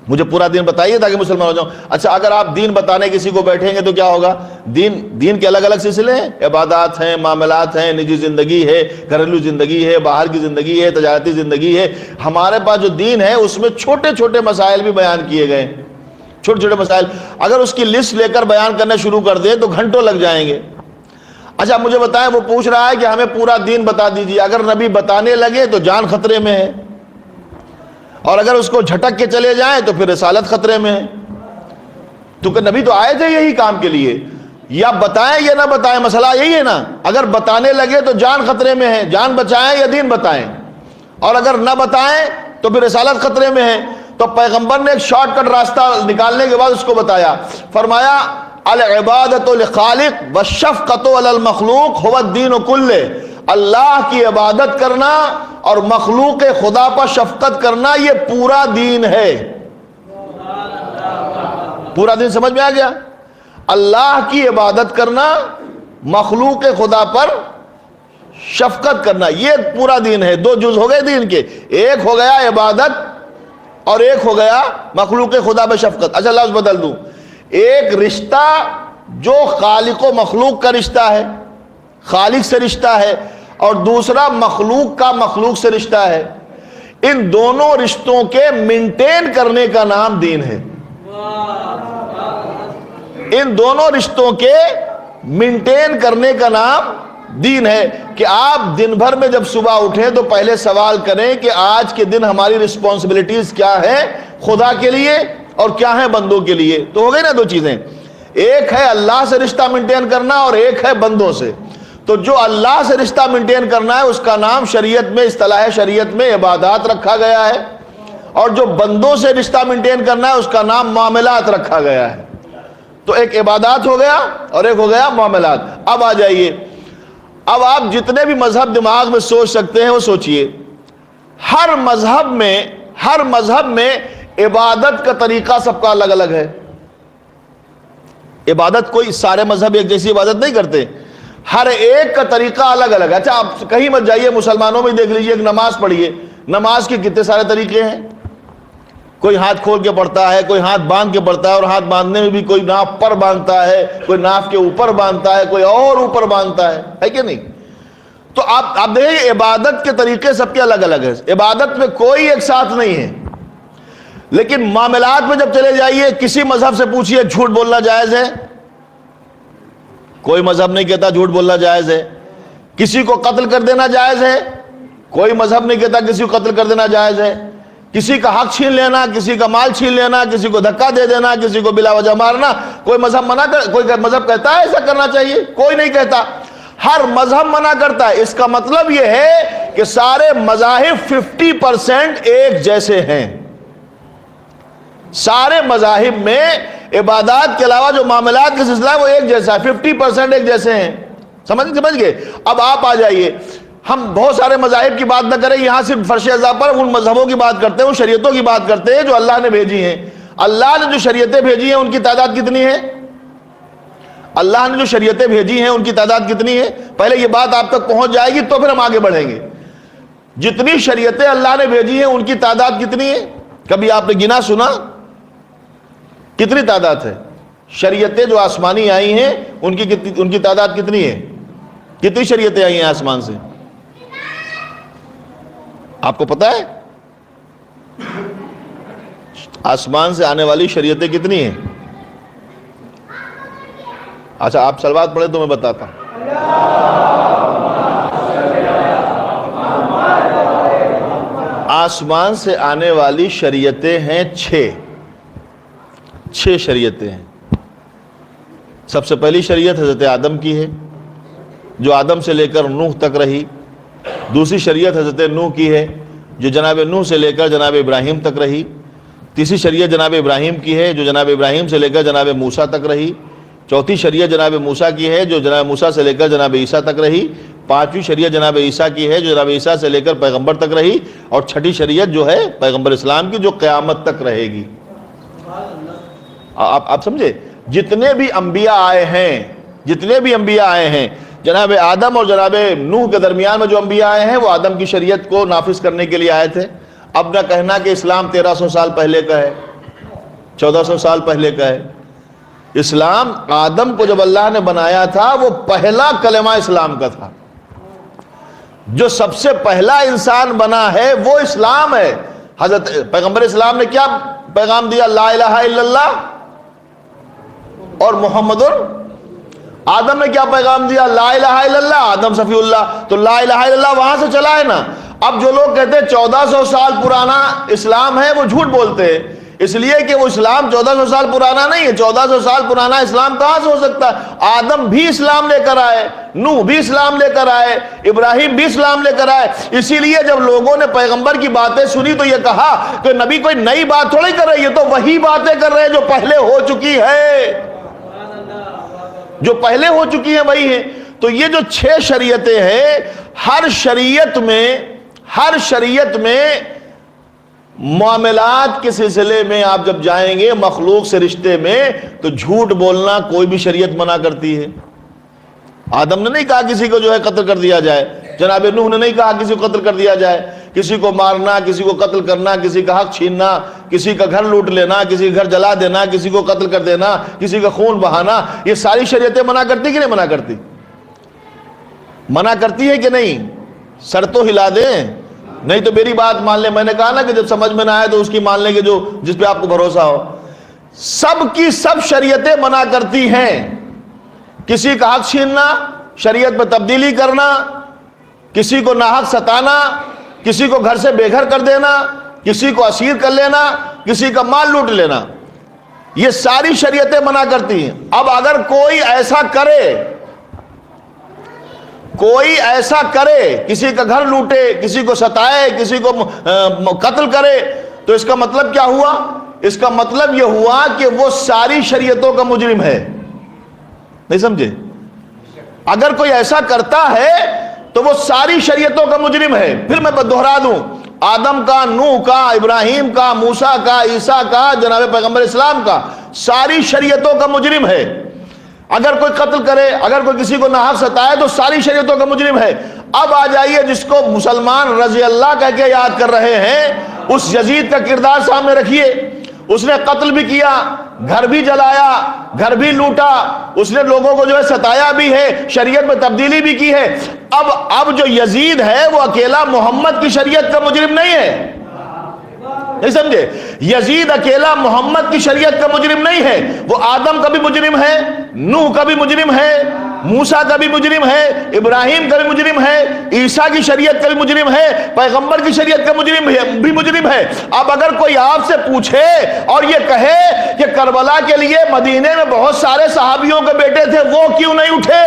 مجھے پورا دین بتائیے تاکہ مسلمان ہو جاؤں. اچھا اگر آپ دین بتانے کسی کو بیٹھیں گے تو کیا ہوگا؟ دین کے الگ الگ سلسلے ہیں, عبادات ہیں, معاملات ہیں, نجی زندگی ہے, گھریلو زندگی ہے, باہر کی زندگی ہے, تجارتی زندگی ہے. ہمارے پاس جو دین ہے اس میں چھوٹے چھوٹے مسائل بھی بیان کیے گئے, چھوٹے چھوٹے مسائل. اگر اس کی لسٹ لے کر بیان کرنا شروع کر دیں تو گھنٹوں لگ جائیں گے. اچھا مجھے بتائیں, وہ پوچھ رہا ہے کہ ہمیں پورا دین بتا دیجیے. اگر نبی بتانے لگے تو جان خطرے میں ہے, اور اگر اس کو جھٹک کے چلے جائیں تو پھر رسالت خطرے میں ہے. کیونکہ نبی تو آئے تھے یہی کام کے لیے, یا بتائیں یا نہ بتائیں, مسئلہ یہی ہے نا. اگر بتانے لگے تو جان خطرے میں ہے, جان بچائیں یا دین بتائیں, اور اگر نہ بتائیں تو پھر رسالت خطرے میں ہے. تو پیغمبر نے ایک شارٹ کٹ راستہ نکالنے کے بعد اس کو بتایا, فرمایا العبادۃ للخالق والشفقۃ علی المخلوق هو الدین کلہ. اللہ کی عبادت کرنا اور مخلوق خدا پر شفقت کرنا یہ پورا دین ہے. پورا دین سمجھ میں آ گیا؟ اللہ کی عبادت کرنا, مخلوق خدا پر شفقت کرنا, یہ پورا دین ہے. دو جز ہو گئے دین کے, ایک ہو گیا عبادت اور ایک ہو گیا مخلوق خدا پہ شفقت. اچھا لفظ بدل دوں, ایک رشتہ جو خالق و مخلوق کا رشتہ ہے, خالق سے رشتہ ہے, اور دوسرا مخلوق کا مخلوق سے رشتہ ہے. ان دونوں رشتوں کے مینٹین کرنے کا نام دین ہے. ان دونوں رشتوں کے مینٹین کرنے کا نام دین ہے. کہ آپ دن بھر میں جب صبح اٹھیں تو پہلے سوال کریں کہ آج کے دن ہماری رسپانسبلٹیز کیا ہیں خدا کے لیے اور کیا ہیں بندوں کے لیے. تو ہو گئی نا دو چیزیں, ایک ہے اللہ سے رشتہ مینٹین کرنا اور ایک ہے بندوں سے. تو جو اللہ سے رشتہ مینٹین کرنا ہے اس کا نام شریعت میں, اصطلاح شریعت میں عبادات رکھا گیا ہے, اور جو بندوں سے رشتہ مینٹین کرنا ہے اس کا نام معاملات رکھا گیا ہے. تو ایک عبادات ہو گیا اور ایک ہو گیا معاملات. اب آ جائیے, اب آپ جتنے بھی مذہب دماغ میں سوچ سکتے ہیں وہ سوچئے. ہر مذہب میں عبادت کا طریقہ سب کا الگ الگ ہے. عبادت کوئی سارے مذہب ایک جیسی عبادت نہیں کرتے, ہر ایک کا طریقہ الگ الگ ہے. اچھا آپ کہیں مت جائیے, مسلمانوں میں دیکھ لیجئے, ایک نماز پڑھیے, نماز کے کتنے سارے طریقے ہیں. کوئی ہاتھ کھول کے پڑھتا ہے, کوئی ہاتھ باندھ کے پڑھتا ہے, اور ہاتھ باندھنے میں بھی کوئی ناف پر باندھتا ہے, کوئی ناف کے اوپر باندھتا ہے, کوئی اور اوپر باندھتا ہے کہ نہیں. تو آپ دیکھیں عبادت کے طریقے سب کے الگ الگ ہیں. عبادت میں کوئی ایک ساتھ نہیں ہے. لیکن معاملات میں جب چلے جائیے, کسی مذہب سے پوچھئے جھوٹ بولنا جائز ہے؟ کوئی مذہب نہیں کہتا جھوٹ بولنا جائز ہے. کسی کو قتل کر دینا جائز ہے؟ کوئی مذہب نہیں کہتا کسی کو قتل کر دینا جائز ہے. کسی کا حق چھین لینا, کسی کا مال چھین لینا, کسی کو دھکا دے دینا, کسی کو بلا وجہ مارنا, کوئی مذہب کوئی مذہب کہتا ہے ایسا کرنا چاہیے؟ کوئی نہیں کہتا. ہر مذہب منع کرتا ہے. اس کا مطلب یہ ہے کہ سارے مذاہب 50% ایک جیسے ہیں. سارے مذاہب میں عبادات کے علاوہ جو معاملات کا سلسلہ ہے وہ ایک جیسا ہے, 50% ایک جیسے ہیں. سمجھ گئے؟ اب آپ آ جائیے, ہم بہت سارے مذاہب کی بات نہ کریں, یہاں صرف فرش ازا پر ان مذہبوں کی بات کرتے ہیں, ان شریعتوں کی بات کرتے ہیں جو اللہ نے بھیجی ہیں. اللہ نے جو شریعتیں بھیجی ہیں ان کی تعداد کتنی ہے؟ اللہ نے جو شریعتیں بھیجی ہیں ان کی تعداد کتنی ہے؟ پہلے یہ بات آپ تک پہنچ جائے گی تو پھر ہم آگے بڑھیں گے. جتنی شریعتیں اللہ نے بھیجی ہیں ان کی تعداد کتنی ہے؟ کبھی آپ نے گنا سنا؟ کتنی تعداد ہے؟ شریعتیں جو آسمانی آئی ہیں ان کی تعداد کتنی ہے؟ کتنی شریعتیں آئی ہیں آسمان سے؟ آپ کو پتا ہے آسمان سے آنے والی شریعتیں کتنی ہیں؟ اچھا آپ صلوات پڑھیں تو میں بتاتا ہوں. آسمان سے آنے والی شریعتیں ہیں 6 شریعتیں ہیں. سب سے پہلی شریعت حضرت آدم کی ہے جو آدم سے لے کر نوح تک رہی. دوسری شریعت حضرت نوح کی ہے جو جناب نوح سے لے کر جناب ابراہیم تک رہی. تیسری شریعت جناب ابراہیم کی ہے جو جناب ابراہیم سے لے کر جناب موسیٰ تک رہی. چوتھی شریعت جناب موسیٰ کی ہے جو جناب موسیٰ سے لے کر جناب عیسیٰ تک رہی. پانچویں شریعت جناب عیسیٰ کی ہے جو جناب عیسیٰ سے لے کر پیغمبر تک رہی. اور چھٹی شریعت جو ہے پیغمبر اسلام کی جو قیامت تک رہے گی. آپ سمجھے؟ جتنے بھی انبیاء آئے ہیں جناب آدم اور جناب نوح کے درمیان میں جو انبیاء آئے ہیں وہ آدم کی شریعت کو نافذ کرنے کے لیے آئے تھے. اب نہ کہنا کہ اسلام 1300 سال پہلے کا ہے, 1400 سال پہلے کا ہے. اسلام آدم کو جب اللہ نے بنایا تھا وہ پہلا کلمہ اسلام کا تھا. جو سب سے پہلا انسان بنا ہے وہ اسلام ہے. حضرت پیغمبر اسلام نے کیا پیغام دیا؟ لا الہ الا اللہ اور محمد. آدم نے کیا پیغام دیا؟ لا الہ الا اللہ, آدم صفی اللہ. تو لا الہ الا اللہ وہاں سے چلا ہے نا. اب جو لوگ کہتے ہیں 1400 سال پرانا اسلام ہے وہ جھوٹ بولتے ہیں. اس لیے کہ وہ اسلام 1400 سال پرانا نہیں ہے. 1400 سال پرانا اسلام کہاں سے ہو سکتا ہے؟ آدم بھی اسلام لے کر آئے, نوح بھی اسلام لے کر آئے, ابراہیم بھی اسلام لے کر آئے. اسی لیے جب لوگوں نے پیغمبر کی باتیں سنی تو یہ کہا کہ نبی کوئی نئی بات تھوڑی کر رہے ہیں, یہ تو وہی باتیں کر رہے ہیں جو پہلے ہو چکی ہے, جو پہلے ہو چکی ہیں وہی ہیں. تو یہ جو 6 شریعتیں ہیں, ہر شریعت میں معاملات کے سلسلے میں آپ جب جائیں گے مخلوق سے رشتے میں, تو جھوٹ بولنا کوئی بھی شریعت منع کرتی ہے. آدم نے نہیں کہا کسی کو جو ہے قتل کر دیا جائے, جناب نوح نے نہیں کہا کسی کو قتل کر دیا جائے. کسی کو مارنا, کسی کو قتل کرنا, کسی کا حق چھیننا, کسی کا گھر لوٹ لینا, کسی کا گھر جلا دینا, کسی کو قتل کر دینا, کسی کا خون بہانا, یہ ساری شریعتیں منع کرتی کہ نہیں منع کرتی؟ منع کرتی ہے کہ نہیں؟ سر تو ہلا دیں, نہیں تو میری بات مان لیں. میں نے کہا نا کہ جب سمجھ میں نہ آئے تو اس کی مان لیں گے جو جس پہ آپ کو بھروسہ ہو. سب کی سب شریعتیں منع کرتی ہیں. کسی کا حق چھیننا, شریعت میں تبدیلی کرنا, کسی کو ناحق ستانا, کسی کو گھر سے بے گھر کر دینا, کسی کو اسیر کر لینا, کسی کا مال لوٹ لینا, یہ ساری شریعتیں منع کرتی ہیں. اب اگر کوئی ایسا کرے, کسی کا گھر لوٹے, کسی کو ستائے, کسی کو قتل کرے, تو اس کا مطلب کیا ہوا؟ اس کا مطلب یہ ہوا کہ وہ ساری شریعتوں کا مجرم ہے. نہیں سمجھے؟ اگر کوئی ایسا کرتا ہے تو وہ ساری شریعتوں کا مجرم ہے. پھر میں دہرا دوں, آدم کا, نوح کا, ابراہیم کا, موسیٰ کا, عیسیٰ کا, جناب پیغمبر اسلام کا, ساری شریعتوں کا مجرم ہے. اگر کوئی قتل کرے, اگر کوئی کسی کو ناحق ستائے تو ساری شریعتوں کا مجرم ہے. اب آ جائیے جس کو مسلمان رضی اللہ کہہ کے یاد کر رہے ہیں, اس یزید کا کردار سامنے رکھیے. اس نے قتل بھی کیا, گھر بھی جلایا, گھر بھی لوٹا, اس نے لوگوں کو جو ہے ستایا بھی ہے, شریعت میں تبدیلی بھی کی ہے. اب جو یزید ہے وہ اکیلا محمد کی شریعت کا مجرم نہیں ہے. نہیں سمجھے؟ یزید اکیلا محمد کی شریعت کا مجرم نہیں ہے, وہ آدم کا بھی مجرم ہے, نوح کا بھی مجرم ہے, موسیٰ کا بھی مجرم ہے, ابراہیم کا بھی مجرم ہے, عیسیٰ کی شریعت کا بھی مجرم ہے, پیغمبر کی شریعت کا بھی مجرم ہے. اب اگر کوئی آپ سے پوچھے اور یہ کہے کہ کربلا کے لیے مدینے میں بہت سارے صحابیوں کے بیٹے تھے, وہ کیوں نہیں اٹھے؟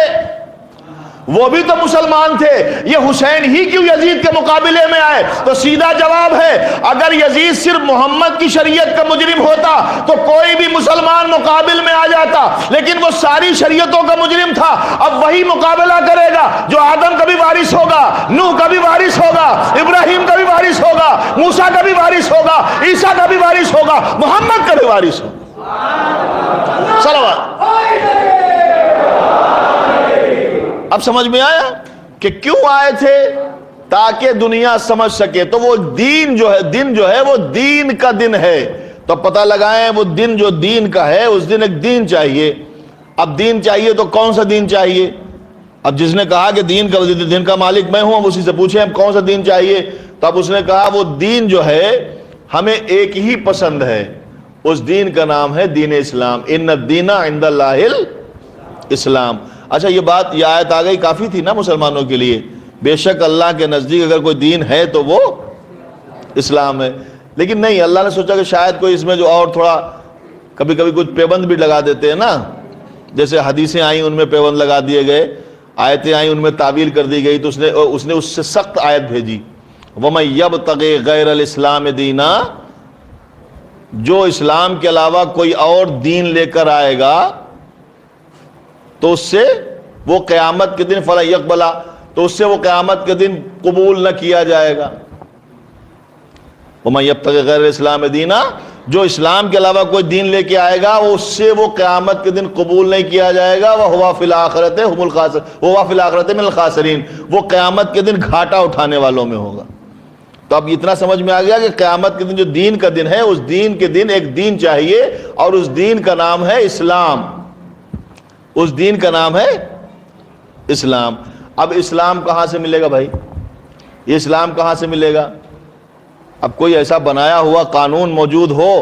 وہ بھی تو مسلمان تھے. یہ حسین ہی کیوں یزید کے مقابلے میں آئے؟ تو سیدھا جواب ہے, اگر یزید صرف محمد کی شریعت کا مجرم ہوتا تو کوئی بھی مسلمان مقابل میں آ جاتا, لیکن وہ ساری شریعتوں کا مجرم تھا. اب وہی مقابلہ کرے گا جو آدم کا بھی وارث ہوگا, نوح کا بھی وارث ہوگا, ابراہیم کا بھی وارث ہوگا, موسیٰ کا بھی وارث ہوگا, عیسیٰ کا بھی وارث ہوگا, محمد کا بھی وارث ہوگا. صلوات. اب سمجھ میں آیا کہ کیوں آئے تھے؟ تاکہ دنیا سمجھ سکے. تو وہ دن جو ہے وہ دین کا دن ہے. تو پتہ لگائیں وہ دن جو دین کا ہے, اس دن ایک دین چاہیے. اب دین چاہیے تو کون سا دین چاہیے؟ اب جس نے کہا کہ دین کا مالک میں ہوں, اب اسی سے پوچھیں اب کون سا دین چاہیے. تو اب اس نے کہا وہ دین جو ہے ہمیں ایک ہی پسند ہے, اس دین کا نام ہے دین اسلام. ان الدین عند اللہ الاسلام. اچھا یہ آیت آ گئی, کافی تھی نا مسلمانوں کے لیے. بے شک اللہ کے نزدیک اگر کوئی دین ہے تو وہ اسلام ہے. لیکن نہیں, اللہ نے سوچا کہ شاید کوئی اس میں جو اور تھوڑا کبھی کچھ پیبند بھی لگا دیتے ہیں نا, جیسے حدیثیں آئیں ان میں پیبند لگا دیے گئے, آیتیں آئیں ان میں تعویل کر دی گئی, تو اس نے اس سے سخت آیت بھیجی, وَمَن يَبْتَغِ غَيْرَ الْإِسْلَامِ دِينًا, جو اسلام کے علاوہ کوئی اور دین لے کر آئے گا تو اس سے وہ قیامت کے دن فلا یقبلا, تو اس سے وہ قیامت کے دن قبول نہ کیا جائے گا. وَمَن يَبْتَغِ غَيْرَ الْإِسْلَامِ دِينًا, جو اسلام کے علاوہ کوئی دین لے کے آئے گا اس سے وہ قیامت کے دن قبول نہیں کیا جائے گا. وَهُوَ فِي الْآخِرَةِ هُمُ الْخَاسِرُونَ, وَهُوَ فِي الْآخِرَةِ مِنَ الْخَاسِرِينَ, وہ قیامت کے دن گھاٹا اٹھانے والوں میں ہوگا. تو اب اتنا سمجھ میں آ گیا کہ قیامت کے دن جو دین کا دن ہے, اس دین کے دن ایک دین چاہیے, اور اس دین کا نام ہے اسلام. اس دین کا نام ہے اسلام. اب اسلام کہاں سے ملے گا بھائی؟ یہ اسلام کہاں سے ملے گا؟ اب کوئی ایسا بنایا ہوا قانون موجود ہو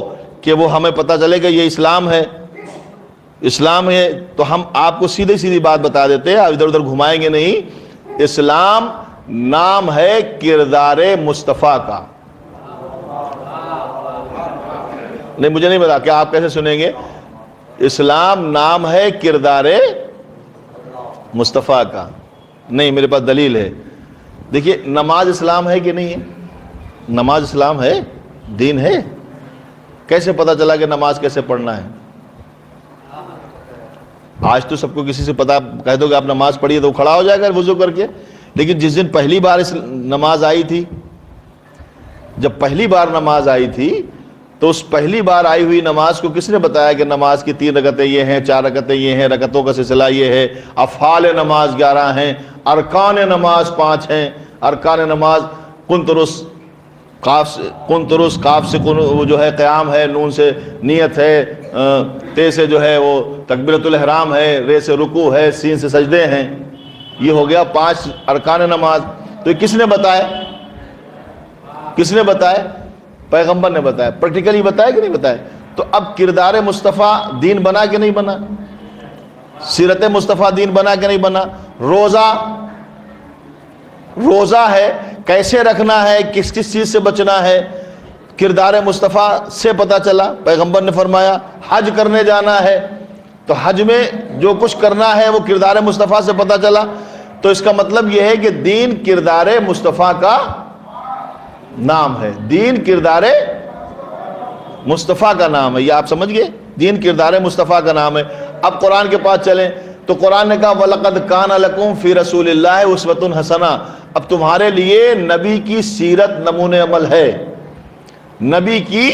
کہ وہ ہمیں پتہ چلے کہ یہ اسلام ہے. اسلام ہے تو ہم آپ کو سیدھی بات بتا دیتے ہیں, ادھر ادھر گھمائیں گے نہیں. اسلام نام ہے کردار مصطفیٰ کا. نہیں مجھے نہیں پتا کہ آپ کیسے سنیں گے. اسلام نام ہے کردار مصطفیٰ کا. نہیں میرے پاس دلیل ہے. دیکھیے نماز اسلام ہے کہ نہیں ہے؟ نماز اسلام ہے، دین ہے. کیسے پتا چلا کہ نماز کیسے پڑھنا ہے؟ آج تو سب کو کسی سے پتا کہہ دو کہ آپ نماز پڑھیے تو وہ کھڑا ہو جائے گا وضو کر کے. لیکن جس دن پہلی بار نماز آئی تھی، جب پہلی بار نماز آئی تھی تو اس پہلی بار آئی ہوئی نماز کو کس نے بتایا کہ نماز کی 3 رکعتیں یہ ہیں، 4 رکعتیں یہ ہیں، رکعتوں کا سلسلہ یہ ہے، افعال نماز 11 ہیں، ارکان نماز 5 ہیں. ارکان نماز کن ترس کاف سے وہ جو ہے قیام ہے، نون سے نیت ہے، تے سے جو ہے وہ تکبیرۃ الاحرام ہے، رے سے رکوع ہے، سین سے سجدے ہیں. یہ ہو گیا 5 ارکان نماز. تو یہ کس نے بتایا؟ کس نے بتایا؟ پیغمبر نے بتایا. پریکٹیکلی بتایا کہ نہیں بتایا؟ تو اب کردار مصطفیٰ دین بنا کہ نہیں بنا؟ سیرت مصطفیٰ دین بنا کہ نہیں بنا؟ روزہ ہے، کیسے رکھنا ہے، کس کس چیز سے بچنا ہے، کردار مصطفیٰ سے پتہ چلا. پیغمبر نے فرمایا حج کرنے جانا ہے تو حج میں جو کچھ کرنا ہے وہ کردار مصطفیٰ سے پتہ چلا. تو اس کا مطلب یہ ہے کہ دین کردار مصطفیٰ کا نام ہے. دین کردار مصطفیٰ کا نام ہے. یہ آپ سمجھ گئے؟ دین کردار مصطفیٰ کا نام ہے. اب قرآن کے پاس چلیں تو قرآن نے کہا وَلَقَدْ كَانَ لَكُمْ فِي رَسُولِ اللَّهِ أُسْوَةٌ حَسَنَةٌ. اب تمہارے لیے نبی کی سیرت نمونِ عمل ہے. نبی کی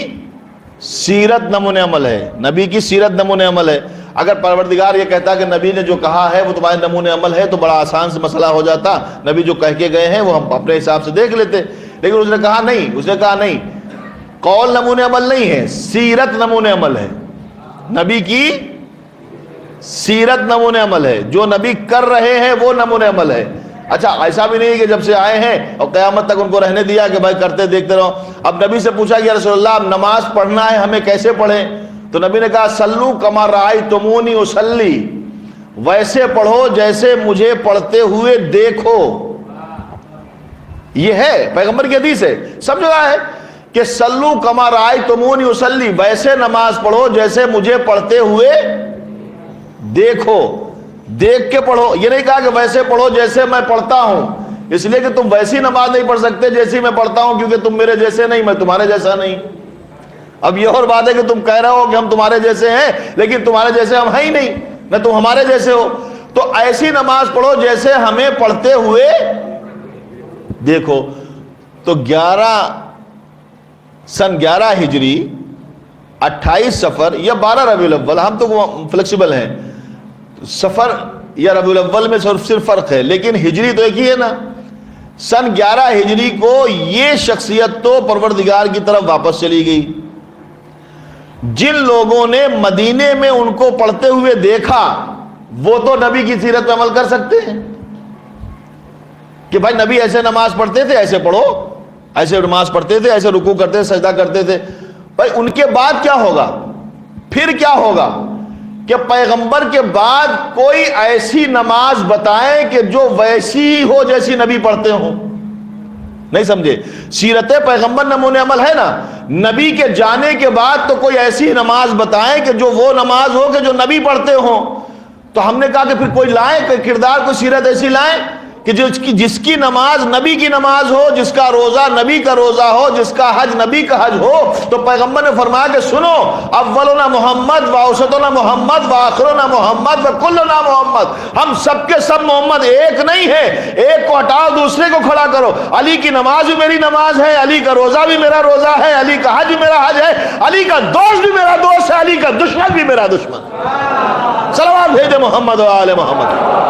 سیرت نمونِ عمل ہے. نبی کی سیرت نمونِ عمل ہے. اگر پروردگار یہ کہتا کہ نبی نے جو کہا ہے وہ تمہارے نمونِ عمل ہے تو بڑا آسان سے مسئلہ ہو جاتا. نبی جو کہہ کے گئے ہیں وہ ہم اپنے حساب سے دیکھ لیتے. لیکن اس نے کہا نہیں. اس نے کہا نہیں، قول نمونِ عمل نہیں ہے، سیرت نمونِ عمل ہے. نبی کی سیرت نمونِ عمل ہے. جو نبی کر رہے ہیں وہ نمونِ عمل ہے. اچھا ایسا بھی نہیں ہے کہ جب سے آئے ہیں اور قیامت تک ان کو رہنے دیا کہ بھائی کرتے دیکھتے رہو. اب نبی سے پوچھا کہ یا رسول اللہ اب نماز پڑھنا ہے ہمیں کیسے پڑھیں؟ تو نبی نے کہا سلو کما رأیتمونی اصلی، ویسے پڑھو جیسے مجھے پڑھتے ہوئے دیکھو. یہ ہے پیغمبر کی حدیث ہے، سب جگہ ہے کہ سلو کما رأیتمونی اصلی، ویسے نماز پڑھو جیسے مجھے پڑھتے ہوئے دیکھو. دیکھ کے پڑھو. یہ نہیں کہا کہ ویسے پڑھو جیسے میں پڑھتا ہوں، اس لیے کہ تم ویسی نماز نہیں پڑھ سکتے جیسی میں پڑھتا ہوں، کیونکہ تم میرے جیسے نہیں، میں تمہارے جیسا نہیں. اب یہ اور بات ہے کہ تم کہہ رہے ہو کہ ہم تمہارے جیسے ہیں، لیکن تمہارے جیسے ہم ہیں ہی نہیں، نہ تم ہمارے جیسے ہو. تو ایسی نماز پڑھو جیسے ہمیں پڑھتے ہوئے دیکھو. تو سن 11 ہجری 28 سفر یا 12 ربیع الاول، ہم تو فلیکسیبل ہیں، سفر یا ربیع الاول میں صرف فرق ہے، لیکن ہجری تو ایک ہی ہے نا. سن 11 ہجری کو یہ شخصیت تو پروردگار کی طرف واپس چلی گئی. جن لوگوں نے مدینے میں ان کو پڑھتے ہوئے دیکھا وہ تو نبی کی سیرت پہ عمل کر سکتے ہیں کہ بھائی نبی ایسے نماز پڑھتے تھے، ایسے پڑھو، ایسے نماز پڑھتے تھے، ایسے رکوع کرتے تھے، سجدہ کرتے تھے. بھائی ان کے بعد کیا ہوگا؟ پھر کیا ہوگا کہ پیغمبر کے بعد کوئی ایسی نماز بتائیں کہ جو ویسی ہو جیسی نبی پڑھتے ہوں. نہیں سمجھے؟ سیرت پیغمبر نمونِ عمل ہے نا. نبی کے جانے کے بعد تو کوئی ایسی نماز بتائیں کہ جو وہ نماز ہو کہ جو نبی پڑھتے ہوں. تو ہم نے کہا کہ پھر کوئی لائیں، کوئی کردار، کوئی سیرت ایسی لائیں کہ جس کی نماز نبی کی نماز ہو، جس کا روزہ نبی کا روزہ ہو، جس کا حج نبی کا حج ہو. تو پیغمبر نے فرمایا کہ سنو، اولنا محمد و اوسطنا محمد و آخرنا محمد و کلنا محمد. ہم سب کے سب محمد ایک نہیں ہے. ایک کو ہٹاؤ دوسرے کو کھڑا کرو. علی کی نماز بھی میری نماز ہے، علی کا روزہ بھی میرا روزہ ہے، علی کا حج بھی میرا حج ہے، علی کا دوست بھی میرا دوست ہے، علی کا دشمن بھی میرا دشمن. صلوات بھیجے محمد و آل محمد.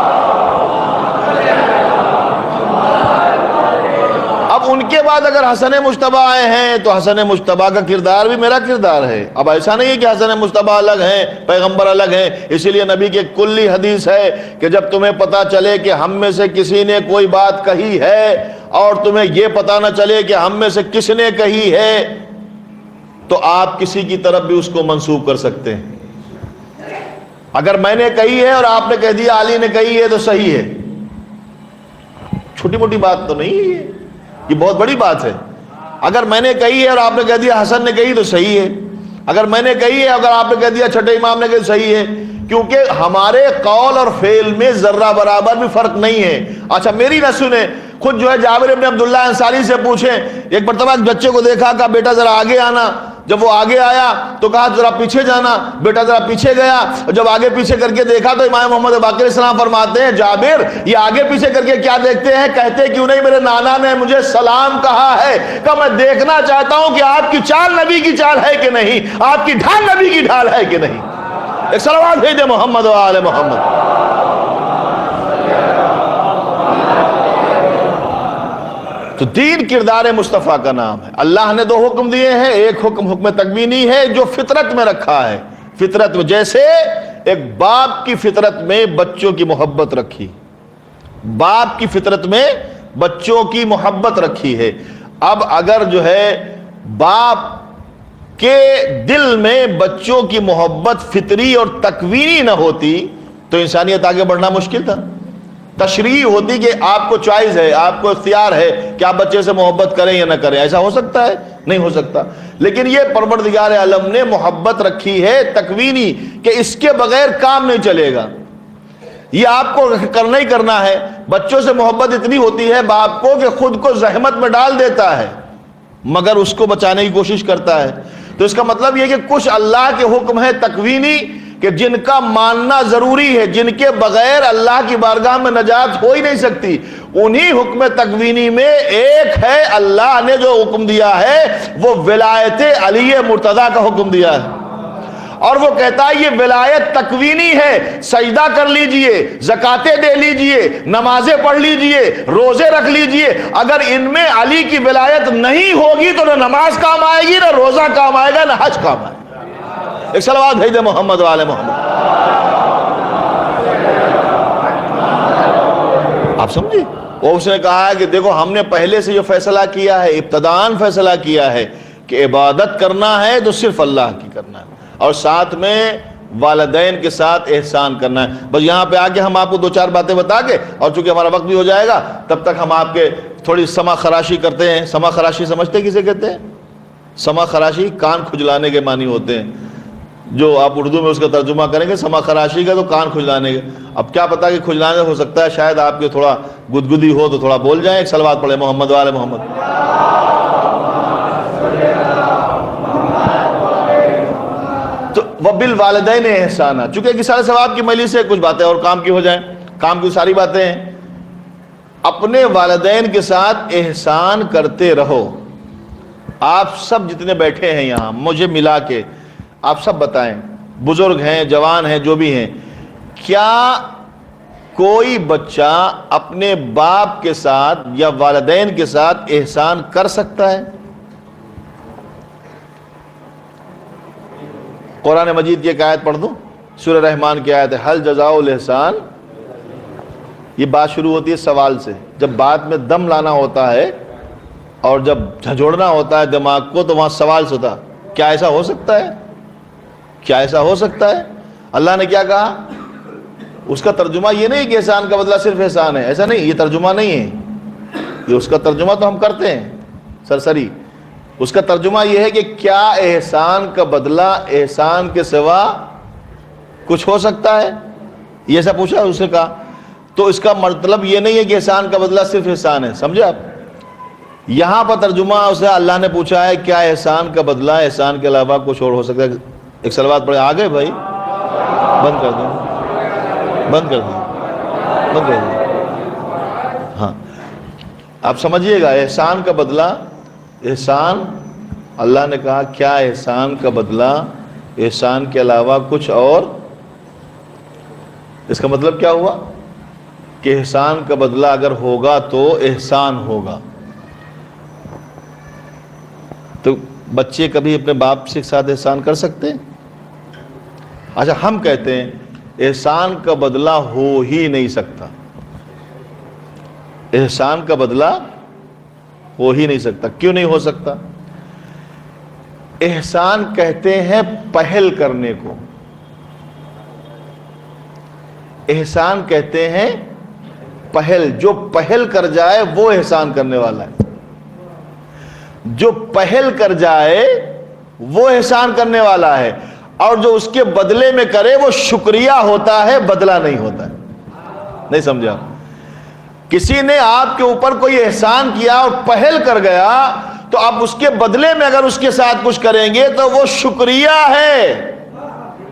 اب ان کے بعد اگر حسن مجتبیٰ آئے ہیں تو حسن مجتبیٰ کا کردار بھی میرا کردار ہے. اب ایسا نہیں ہے کہ حسن مجتبیٰ الگ ہیں، پیغمبر الگ ہیں. اسی لیے نبی کی کلی حدیث ہے کہ جب تمہیں پتا چلے کہ ہم میں سے کسی نے کوئی بات کہی ہے اور تمہیں یہ پتا نہ چلے کہ ہم میں سے کس نے کہی ہے، تو آپ کسی کی طرف بھی اس کو منسوب کر سکتے ہیں. اگر میں نے کہی ہے اور آپ نے کہہ دیا علی نے کہی ہے تو صحیح ہے. چھوٹی موٹی بات تو نہیں ہے، یہ بہت بڑی بات ہے. اگر میں نے کہی ہے اور آپ نے کہہ دیا حسن نے کہی تو صحیح ہے. اگر میں نے کہی ہے، اگر آپ نے کہہ دیا چھٹے امام نے کہ صحیح ہے، کیونکہ ہمارے قول اور فعل میں ذرہ برابر بھی فرق نہیں ہے۔ اچھا میری نہ سنیں، خود جو ہے جابر بن عبداللہ انصاری سے پوچھیں، ایک مرتبہ بچے کو دیکھا، کہا بیٹا ذرا آگے آنا، جب وہ آگے آیا تو کہا ذرا پیچھے جانا، بیٹا ذرا پیچھے گیا، جب آگے پیچھے کر کے دیکھا تو امام محمد باقر علیہ السلام فرماتے ہیں جابر یہ آگے پیچھے کر کے کیا دیکھتے ہیں؟ کہتے کیوں نہیں میرے نانا نے مجھے سلام کہا ہے کہ میں دیکھنا چاہتا ہوں کہ آپ کی چال نبی کی چال ہے کہ نہیں، آپ کی ڈھال نبی کی ڈھال ہے کہ نہیں۔ ایک صلوات بھیج دے محمد و آل محمد۔ تو دین کردار مصطفیٰ کا نام ہے۔ اللہ نے 2 حکم دیے ہیں، ایک حکم حکم تکوینی ہے جو فطرت میں رکھا ہے، فطرت میں، جیسے ایک باپ کی فطرت میں بچوں کی محبت رکھی، باپ کی فطرت میں بچوں کی محبت رکھی ہے۔ اب اگر جو ہے باپ کے دل میں بچوں کی محبت فطری اور تکوینی نہ ہوتی تو انسانیت آگے بڑھنا مشکل تھا۔ تشریح ہوتی کہ آپ کو چوائس ہے، آپ کو اختیار ہے کہ آپ بچے سے محبت کریں یا نہ کریں، ایسا ہو سکتا ہے؟ نہیں ہو سکتا۔ لیکن یہ پروردگار عالم نے محبت رکھی ہے تکوینی کہ اس کے بغیر کام نہیں چلے گا، یہ آپ کو کرنا ہی کرنا ہے۔ بچوں سے محبت اتنی ہوتی ہے باپ کو کہ خود کو زحمت میں ڈال دیتا ہے مگر اس کو بچانے کی کوشش کرتا ہے۔ تو اس کا مطلب یہ کہ کچھ اللہ کے حکم ہے تکوینی کہ جن کا ماننا ضروری ہے، جن کے بغیر اللہ کی بارگاہ میں نجات ہو ہی نہیں سکتی، انہی حکم تکوینی میں ایک ہے اللہ نے جو حکم دیا ہے وہ ولایت علی مرتضیٰ کا حکم دیا ہے، اور وہ کہتا ہے یہ ولایت تکوینی ہے، سجدہ کر لیجئے، زکاتیں دے لیجئے، نمازیں پڑھ لیجئے، روزے رکھ لیجئے، اگر ان میں علی کی ولایت نہیں ہوگی تو نہ نماز کام آئے گی، نہ روزہ کام آئے گا، نہ حج کام آئے گا۔ ایک صلوات بھیج دے محمد و آل محمد۔ آپ سمجھے؟ وہ اس نے کہا ہے کہ دیکھو ہم نے پہلے سے یہ فیصلہ کیا ہے، ابتداءً فیصلہ کیا ہے کہ عبادت کرنا ہے تو صرف اللہ کی کرنا ہے، اور ساتھ میں والدین کے ساتھ احسان کرنا ہے۔ بس یہاں پہ آ کے ہم آپ کو 2-4 باتیں بتا کے، اور چونکہ ہمارا وقت بھی ہو جائے گا تب تک ہم آپ کے تھوڑی سما خراشی کرتے ہیں۔ سما خراشی سمجھتے کسے کہتے ہیں؟ سما خراشی کان کھجلانے کے معنی ہوتے ہیں، جو آپ اردو میں اس کا ترجمہ کریں گے سما خراشی کا تو کان کھجلانے کے۔ اب کیا پتا کہ کھجلانے ہو سکتا ہے شاید آپ کے تھوڑا گدگدی ہو تو تھوڑا بول جائیں۔ ایک صلوات پڑھے محمد و آل محمد۔ تو وبالوالدین احسانا، چونکہ اِصال ثواب کی مجلس سے کچھ باتیں اور کام کی ہو جائیں، کام کی ساری باتیں ہیں۔ اپنے والدین کے ساتھ احسان کرتے رہو۔ آپ سب جتنے بیٹھے ہیں یہاں مجھے ملا کے آپ سب بتائیں، بزرگ ہیں جوان ہیں جو بھی ہیں، کیا کوئی بچہ اپنے باپ کے ساتھ یا والدین کے ساتھ احسان کر سکتا ہے؟ قرآن مجید کی ایک آیت پڑھ دوں، سورہ رحمان کی آیت ہے، حل جزاء الاحسان۔ یہ بات شروع ہوتی ہے سوال سے، جب بات میں دم لانا ہوتا ہے اور جب جھنجھوڑنا ہوتا ہے دماغ کو تو وہاں سوال سے ہوتا، کیا ایسا ہو سکتا ہے؟ کیا ایسا ہو سکتا ہے؟ اللہ نے کیا کہا؟ اس کا ترجمہ یہ نہیں کہ احسان کا بدلہ صرف احسان ہے، ایسا نہیں، یہ ترجمہ نہیں ہے، یہ اس کا ترجمہ تو ہم کرتے ہیں سرسری۔ اس کا ترجمہ یہ ہے کہ کیا احسان کا بدلہ احسان کے سوا کچھ ہو سکتا ہے؟ یہ ایسا پوچھا اس نے کہا، تو اس کا مطلب یہ نہیں ہے کہ احسان کا بدلہ صرف احسان ہے، سمجھے آپ؟ یہاں پر ترجمہ اسے اللہ نے پوچھا ہے کیا احسان کا بدلہ احسان کے علاوہ کچھ اور ہو سکتا ہے؟ ایک صلوات پڑھے، آ گئے بھائی؟ بند کر دیں، بند کر دیں، بند کر دیں۔ ہاں آپ سمجھیے گا، احسان کا بدلہ، احسان اللہ نے کہا کیا احسان کا بدلہ احسان کے علاوہ کچھ اور؟ اس کا مطلب کیا ہوا کہ احسان کا بدلہ اگر ہوگا تو احسان ہوگا۔ تو بچے کبھی اپنے باپ سے ساتھ احسان کر سکتے ہیں؟ اچھا ہم کہتے ہیں احسان کا بدلہ ہو ہی نہیں سکتا، احسان کا بدلہ ہو ہی نہیں سکتا۔ کیوں نہیں ہو سکتا؟ احسان کہتے ہیں پہل کرنے کو، احسان کہتے ہیں پہل، جو پہل کر جائے وہ احسان کرنے والا ہے، جو پہل کر جائے وہ احسان کرنے والا ہے، اور جو اس کے بدلے میں کرے وہ شکریہ ہوتا ہے، بدلہ نہیں ہوتا ہے۔ نہیں سمجھا؟ کسی نے آپ کے اوپر کوئی احسان کیا اور پہل کر گیا، تو آپ اس کے بدلے میں اگر اس کے ساتھ کچھ کریں گے تو وہ شکریہ ہے،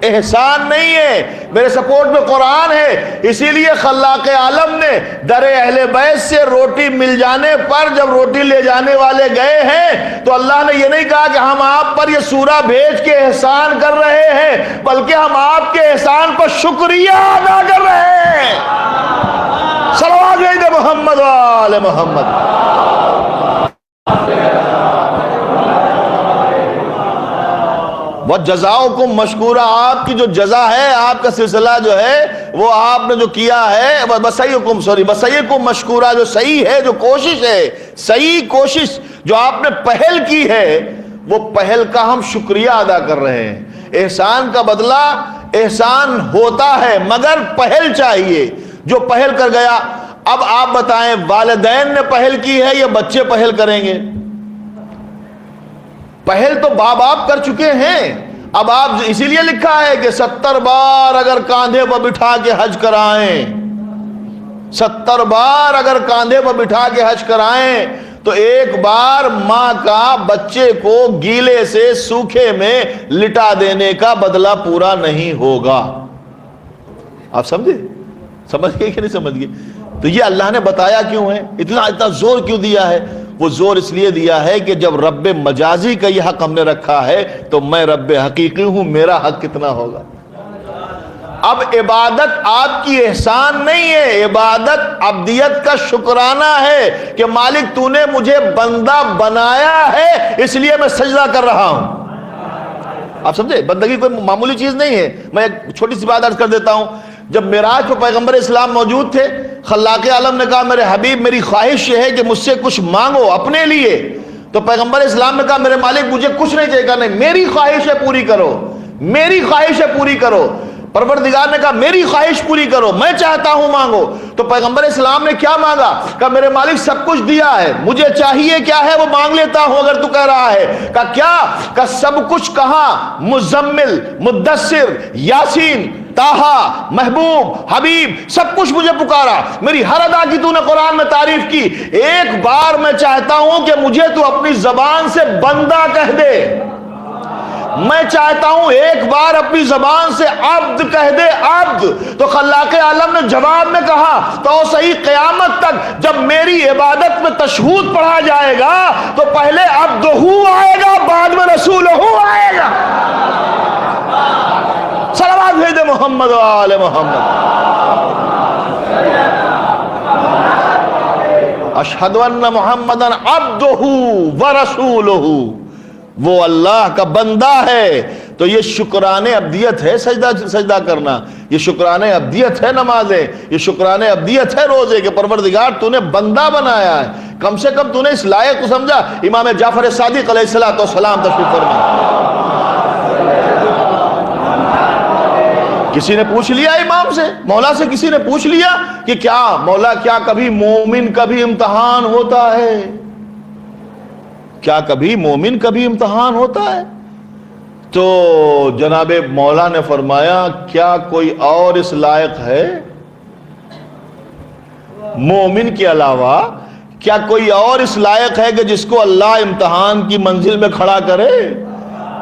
احسان نہیں ہے۔ میرے سپورٹ میں قرآن ہے، اسی لیے خلاق عالم نے در اہل بیت سے روٹی مل جانے پر جب روٹی لے جانے والے گئے ہیں تو اللہ نے یہ نہیں کہا کہ ہم آپ پر یہ سورہ بھیج کے احسان کر رہے ہیں، بلکہ ہم آپ کے احسان پر شکریہ ادا کر رہے ہیں۔ صلوات بھیج محمد و آل محمد۔ وَجَزَاؤُكُمْ مَشْكُورًا، آپ کی جو جزا ہے، آپ کا سلسلہ جو ہے وہ آپ نے جو کیا ہے، وَسَعْيُكُمْ مَشْكُورًا، جو صحیح ہے، جو کوشش ہے، صحیح کوشش جو آپ نے پہل کی ہے، وہ پہل کا ہم شکریہ ادا کر رہے ہیں۔ احسان کا بدلہ احسان ہوتا ہے، مگر پہل چاہیے، جو پہل کر گیا۔ اب آپ بتائیں، والدین نے پہل کی ہے یا بچے پہل کریں گے؟ پہل تو باپ آپ کر چکے ہیں۔ اب آپ، اسی لیے لکھا ہے کہ 70 بار اگر کاندھے پر بٹھا کے حج کرائیں، 70 بار اگر کاندھے پر بٹھا کے حج کرائیں تو ایک بار ماں کا بچے کو گیلے سے سوکھے میں لٹا دینے کا بدلہ پورا نہیں ہوگا۔ آپ سمجھے؟ سمجھ گئے کہ نہیں سمجھ گئے؟ تو یہ اللہ نے بتایا کیوں ہے، اتنا زور کیوں دیا ہے؟ وہ زور اس لیے دیا ہے کہ جب رب مجازی کا یہ حق ہم نے رکھا ہے تو میں رب حقیقی ہوں، میرا حق کتنا ہوگا۔ اب عبادت آپ کی احسان نہیں ہے، عبادت عبدیت کا شکرانہ ہے کہ مالک تو نے مجھے بندہ بنایا ہے، اس لیے میں سجدہ کر رہا ہوں۔ آپ سمجھے؟ بندگی کوئی معمولی چیز نہیں ہے۔ میں ایک چھوٹی سی بات عرض کر دیتا ہوں۔ جب معراج پہ پیغمبر اسلام موجود تھے، خلاق عالم نے کہا میرے حبیب میری خواہش یہ ہے کہ مجھ سے کچھ مانگو اپنے لیے، تو پیغمبر اسلام نے کہا میرے مالک مجھے کچھ نہیں چاہیے، کہا نہیں میری خواہش ہے پوری کرو، میری خواہش ہے پوری کرو۔ پروردگار نے کہا میری خواہش پوری کرو، میں چاہتا ہوں مانگو۔ تو پیغمبر اسلام نے کیا مانگا؟ کہا میرے مالک سب کچھ دیا ہے، مجھے چاہیے کیا ہے وہ مانگ لیتا ہوں اگر تو کہہ رہا ہے۔ کہا کیا؟ کہا سب کچھ کہاں، مزمل، مدثر، یاسین، طٰہٰ، محبوب، حبیب، سب کچھ مجھے پکارا، میری ہر ادا کی تو نے قرآن میں تعریف کی، ایک بار میں چاہتا ہوں کہ مجھے تو اپنی زبان سے بندہ کہہ دے، میں چاہتا ہوں ایک بار اپنی زبان سے عبد کہہ دے، عبد۔ تو خلاق عالم نے جواب میں کہا تو صحیح قیامت تک جب میری عبادت میں تشہود پڑھا جائے گا تو پہلے عبدہو آئے گا، بعد میں رسولہو آئے گا۔ صلوات بھیج دے محمد و آل محمد۔ اشہد ان محمدً عبدہ ورسولہ، وہ اللہ کا بندہ ہے۔ تو یہ شکران عبدیت ہے سجدہ کرنا، یہ شکران عبدیت ہے نمازیں، یہ شکران عبدیت ہے روزے، کہ پروردگار تو نے بندہ بنایا ہے، کم سے کم تو نے اس لائق کو سمجھا۔ امام جعفر صادق علیہ السلام تشریف فرما، کسی نے پوچھ لیا امام سے، مولا سے کسی نے پوچھ لیا کہ کیا مولا کیا کبھی مومن کبھی امتحان ہوتا ہے؟ کیا کبھی مومن کبھی امتحان ہوتا ہے؟ تو جناب مولا نے فرمایا کیا کوئی اور اس لائق ہے مومن کے علاوہ؟ کیا کوئی اور اس لائق ہے کہ جس کو اللہ امتحان کی منزل میں کھڑا کرے؟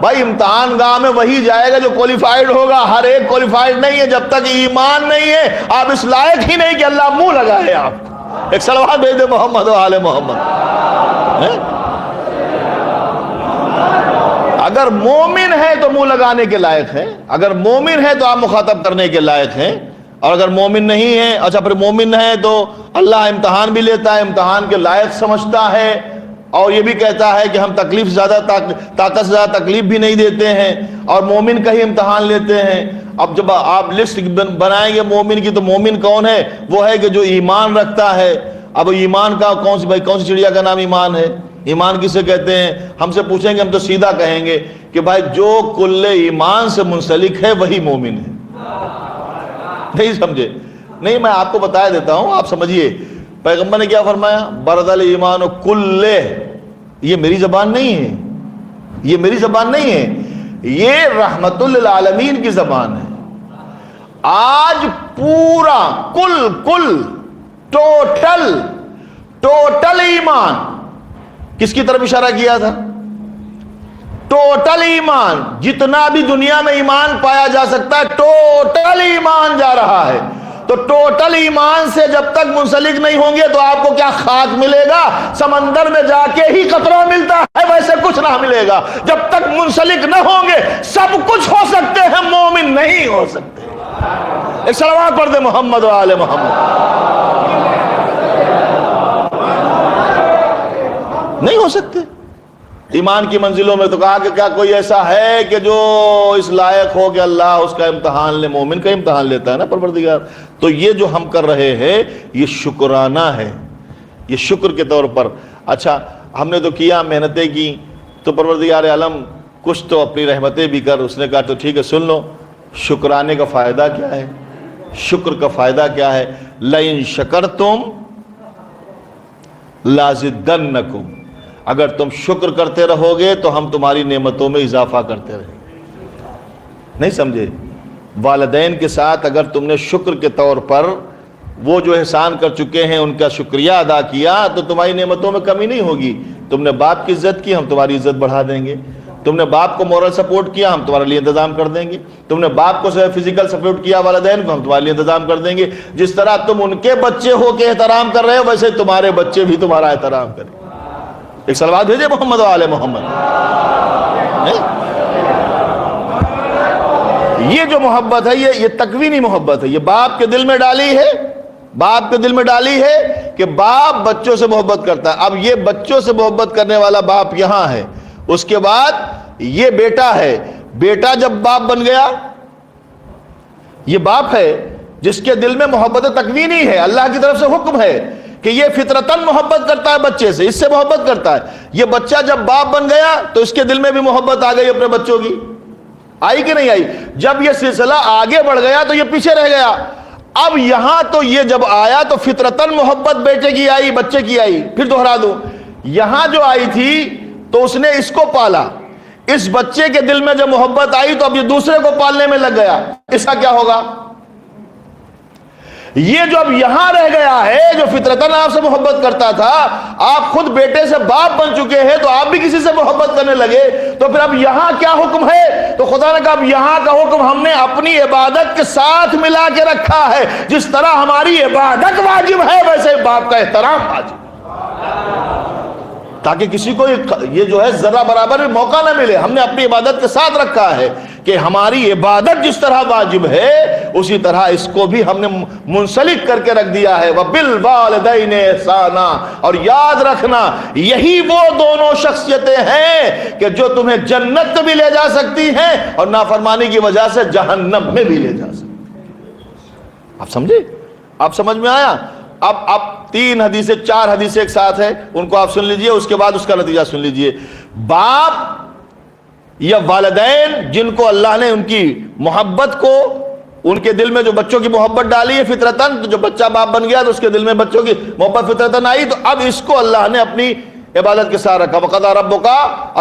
بھائی امتحان گاہ میں وہی جائے گا جو کوالیفائیڈ ہوگا، ہر ایک کوالیفائیڈ نہیں ہے، جب تک ایمان نہیں ہے آپ اس لائق ہی نہیں کہ اللہ منہ لگائے آپ کو۔ ایک صلوات بھیج دے محمد و آل محمد۔ اگر مومن ہے تو منہ لگانے کے لائق ہے، اگر مومن ہے تو آپ مخاطب کرنے کے لائق ہیں، اور اگر مومن نہیں ہے، اچھا پھر مومن ہے تو اللہ امتحان بھی لیتا ہے، امتحان کے لائق سمجھتا ہے، اور یہ بھی کہتا ہے کہ ہم تکلیف زیادہ طاقت سے زیادہ تکلیف بھی نہیں دیتے ہیں، اور مومن کا ہی امتحان لیتے ہیں۔ اب جب آپ لسٹ بنائیں گے مومن کی تو مومن کون ہے؟ وہ ہے کہ جو ایمان رکھتا ہے۔ اب ایمان کا کون سی چڑیا کا نام ایمان ہے؟ ایمان کسے کہتے ہیں؟ ہم سے پوچھیں گے ہم تو سیدھا کہیں گے کہ بھائی جو کل ایمان سے منسلک ہے وہی مومن ہے۔ نہیں سمجھے؟ نہیں، میں آپ کو بتا دیتا ہوں، آپ سمجھیے۔ پیغمبر نے کیا فرمایا؟ برد الایمان کلہ، یہ میری زبان نہیں ہے، یہ میری زبان نہیں ہے، یہ رحمت للعالمین کی زبان ہے۔ آج پورا کل ٹوٹل ایمان کس کی طرف اشارہ کیا تھا؟ ٹوٹل ایمان، جتنا بھی دنیا میں ایمان پایا جا سکتا ہے ٹوٹل ایمان جا رہا ہے۔ تو ٹوٹل ایمان سے جب تک منسلک نہیں ہوں گے تو آپ کو کیا خاک ملے گا؟ سمندر میں جا کے ہی قطرہ ملتا ہے، ویسے کچھ نہ ملے گا۔ جب تک منسلک نہ ہوں گے سب کچھ ہو سکتے ہیں، مومن نہیں ہو سکتے۔ ایک صلوات پڑھ دے محمد و آل محمد۔ نہیں ہو سکتے۔ ایمان کی منزلوں میں تو کہا کہ کیا کوئی ایسا ہے کہ جو اس لائق ہو کہ اللہ اس کا امتحان لے؟ مومن کا امتحان لیتا ہے نا پروردگار۔ تو یہ جو ہم کر رہے ہیں یہ شکرانہ ہے، یہ شکر کے طور پر۔ اچھا ہم نے تو کیا، محنتیں کی، تو پروردگار عالم کچھ تو اپنی رحمتیں بھی کر۔ اس نے کہا تو ٹھیک ہے سن لو، شکرانے کا فائدہ کیا ہے، شکر کا فائدہ کیا ہے؟ لَإِن شَكَرْتُمْ لَازِدَنَّكُمْ، اگر تم شکر کرتے رہو گے تو ہم تمہاری نعمتوں میں اضافہ کرتے رہیں گے۔ نہیں سمجھے؟ والدین کے ساتھ اگر تم نے شکر کے طور پر وہ جو احسان کر چکے ہیں ان کا شکریہ ادا کیا تو تمہاری نعمتوں میں کمی نہیں ہوگی۔ تم نے باپ کی عزت کی، ہم تمہاری عزت بڑھا دیں گے۔ تم نے باپ کو مورل سپورٹ کیا، ہم تمہارے لیے انتظام کر دیں گے۔ تم نے باپ کو فزیکل سپورٹ کیا والدین کو، ہم تمہارے لیے انتظام کر دیں گے۔ جس طرح تم ان کے بچے ہو کے احترام کر رہے ہو ویسے تمہارے بچے بھی تمہارا احترام کریں۔ ایک صلوات بھیجے محمد و آل محمد۔ یہ جو محبت ہے یہ تکوینی محبت ہے، یہ باپ کے دل میں ڈالی ہے، باپ کے دل میں ڈالی ہے کہ باپ بچوں سے محبت کرتا ہے۔ اب یہ بچوں سے محبت کرنے والا باپ یہاں ہے، اس کے بعد یہ بیٹا ہے۔ بیٹا جب باپ بن گیا، یہ باپ ہے جس کے دل میں محبت تکوینی ہے، اللہ کی طرف سے حکم ہے کہ یہ فطرتاً محبت کرتا ہے بچے سے، اس سے محبت کرتا ہے۔ یہ بچہ جب باپ بن گیا تو اس کے دل میں بھی محبت آ گئی اپنے بچوں کی، آئی کہ نہیں آئی؟ جب یہ سلسلہ آگے بڑھ گیا تو یہ پیچھے رہ گیا۔ اب یہاں تو یہ جب آیا تو فطرتاً محبت بیٹے کی آئی، بچے کی آئی۔ پھر دوہرا دوں، یہاں جو آئی تھی تو اس نے اس کو پالا، اس بچے کے دل میں جب محبت آئی تو اب یہ دوسرے کو پالنے میں لگ گیا، اس کا کیا ہوگا؟ یہ جو اب یہاں رہ گیا ہے جو فطرتاً آپ سے محبت کرتا تھا، آپ خود بیٹے سے باپ بن چکے ہیں تو آپ بھی کسی سے محبت کرنے لگے، تو پھر اب یہاں کیا حکم ہے؟ تو خدا نے کہا اب یہاں کا حکم ہم نے اپنی عبادت کے ساتھ ملا کے رکھا ہے۔ جس طرح ہماری عبادت واجب ہے ویسے باپ کا احترام واجب، تاکہ کسی کو یہ جو ہے ذرہ برابر بھی موقع نہ ملے۔ ہم نے اپنی عبادت کے ساتھ رکھا ہے کہ ہماری عبادت جس طرح واجب ہے اسی طرح اس کو بھی ہم نے منسلک کر کے رکھ دیا ہے۔ وَبِالْوَالِدَيْنِ احسانا، اور یاد رکھنا یہی وہ دونوں شخصیتیں ہیں کہ جو تمہیں جنت میں بھی لے جا سکتی ہیں اور نافرمانی کی وجہ سے جہنم میں بھی لے جا سکتی ہیں۔ آپ سمجھے؟ آپ سمجھ میں آیا؟ اب 3 حدیثیں 4 حدیثیں ایک ساتھ ہیں، ان کو آپ سن لیجئے، اس کے بعد اس کا نتیجہ سن لیجئے۔ باپ یا والدین جن کو اللہ نے ان کی محبت کو، ان کے دل میں جو بچوں کی محبت ڈالی ہے فطرتاً، تو جو بچہ باپ بن گیا تو اس کے دل میں بچوں کی محبت فطرتاً آئی، تو اب اس کو اللہ نے اپنی عبادت کے ساتھ رکھا۔ وَقَضَىٰ رَبُّكَ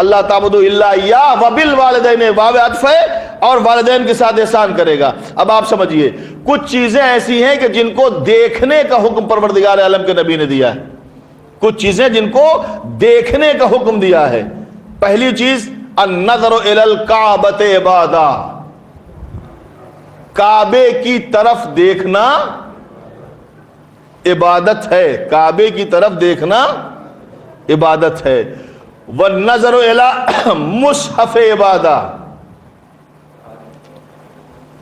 أَلَّا تَعْبُدُوا إِلَّا إِيَّاهُ وَبِالْوَالِدَيْنِ، واو عطف ہے اور والدین کے ساتھ احسان کرے گا۔ اب آپ سمجھیے کچھ چیزیں ایسی ہیں کہ جن کو دیکھنے کا حکم پروردگار عالم کے نبی نے دیا ہے، کچھ چیزیں جن کو دیکھنے کا حکم دیا ہے۔ پہلی چیز النظر الی الکعبۃ عبادہ، کعبے کی طرف دیکھنا عبادت ہے، کعبے کی طرف دیکھنا عبادت ہے۔ والنظر الی مصحف عبادہ،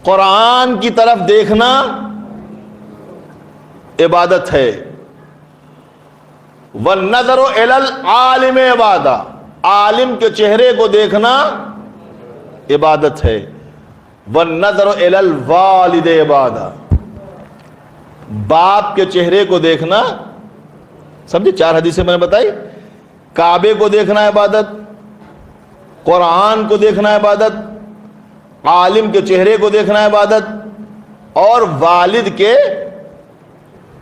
قرآن کی طرف دیکھنا عبادت ہے۔ والنظر الی العالم عبادہ، عالم کے چہرے کو دیکھنا عبادت ہے۔ والنظر الی الوالد عبادہ، باپ کے چہرے کو دیکھنا، سمجھے؟ 4 حدیثیں میں نے بتائی، کعبے کو دیکھنا عبادت، قرآن کو دیکھنا عبادت، عالم کے چہرے کو دیکھنا عبادت، اور والد کے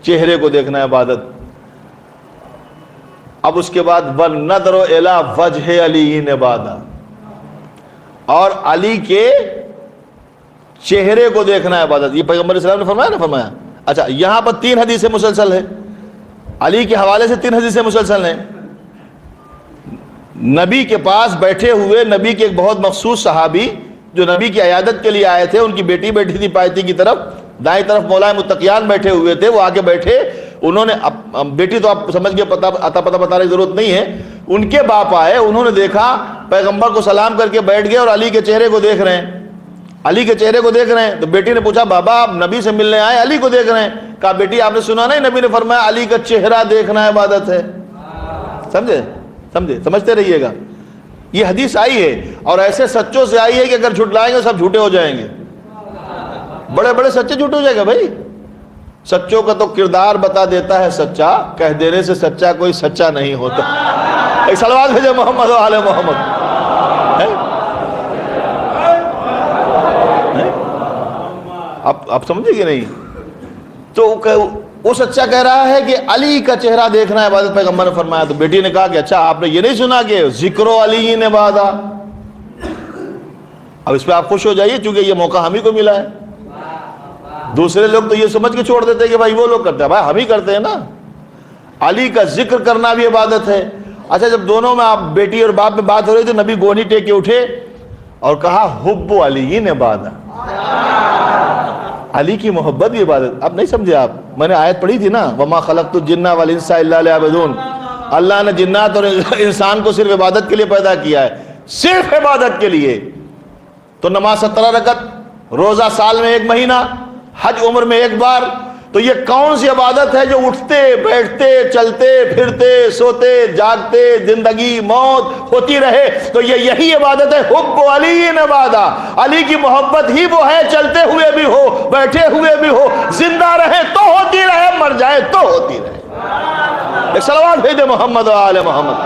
چہرے کو دیکھنا عبادت۔ اب اس کے بعد وَالنَّظْرُ إِلَىٰ وَجْهِ عَلِيٍّ عبادہ، اور علی کے چہرے کو دیکھنا عبادت. یہ پیغمبر اسلام نے فرمایا نا, فرمایا. اچھا, یہاں پر 3 حدیثیں مسلسل ہیں, علی کے حوالے سے 3 حدیثیں مسلسل ہیں. نبی کے پاس بیٹھے ہوئے نبی کے ایک بہت مخصوص صحابی جو نبی کی عیادت کے لیے آئے تھے, ان کی بیٹی بیٹھی تھی پایتی کی طرف, دائیں طرف مولا متقیان بیٹھے ہوئے تھے, وہ آگے بیٹھے. انہوں نے بیٹی تو آپ سمجھ گئے, پتہ بتانے کی ضرورت نہیں ہے. ان کے باپ آئے, انہوں نے دیکھا پیغمبر کو سلام کر کے بیٹھ گئے اور علی کے چہرے کو دیکھ رہے ہیں, علی کے چہرے کو دیکھ رہے ہیں. تو بیٹی نے پوچھا, بابا آپ نبی سے ملنے آئے, علی کو دیکھ رہے ہیں. کہا, بیٹی آپ نے سنا نہیں, نبی نے فرمایا علی کا چہرہ دیکھنا عبادت ہے. سمجھتے رہیے گا. یہ حدیث آئی ہے اور ایسے سچوں سے آئی ہے کہ اگر جھٹلائیں گے سب جھوٹے ہو جائیں گے, بڑے بڑے سچے جھوٹے ہو جائے گا. بھائی سچوں کا تو کردار بتا دیتا ہے سچا, کہہ دینے سے سچا کوئی سچا نہیں ہوتا. ایک صلوات بھیجے محمد و آل محمد. آپ سمجھے کہ نہیں؟ تو وہ سچا کہہ رہا ہے کہ علی کا چہرہ دیکھنا عبادت پیغمبر نے فرمایا. تو بیٹی نے کہا کہ اچھا آپ نے یہ نہیں سنا کہ ذکر علی نے بادا. اب اس پہ آپ خوش ہو جائیے چونکہ یہ موقع ہم ہی کو ملا ہے. دوسرے لوگ تو یہ سمجھ کے چھوڑ دیتے ہیں کہ بھائی وہ لوگ کرتے ہیں, بھائی ہم ہی کرتے ہیں نا. علی کا ذکر کرنا بھی عبادت ہے. اچھا, جب دونوں میں آپ بیٹی اور باپ میں بات ہو رہی تھی, نبی گونی ٹیک کے اٹھے اور کہا حب علی نے بادا, علی کی محبت بھی عبادت. اب نہیں سمجھے آپ, میں نے آیت پڑھی تھی نا, وما خلقت الجن والانس الا لیعبدون. اللہ نے جنات اور انسان کو صرف عبادت کے لیے پیدا کیا ہے, صرف عبادت کے لیے. تو نماز 17 رکعت, روزہ سال میں 1 مہینہ, حج عمر میں 1 بار. تو یہ کون سی عبادت ہے جو اٹھتے بیٹھتے چلتے پھرتے سوتے جاگتے زندگی موت ہوتی رہے؟ تو یہی عبادت ہے. حب علی نبادا, علی کی محبت ہی وہ ہے, چلتے ہوئے بھی ہو, بیٹھے ہوئے بھی ہو, زندہ رہے تو ہوتی رہے, مر جائے تو ہوتی رہے. ایک صلوات بھیجے محمد و آل محمد.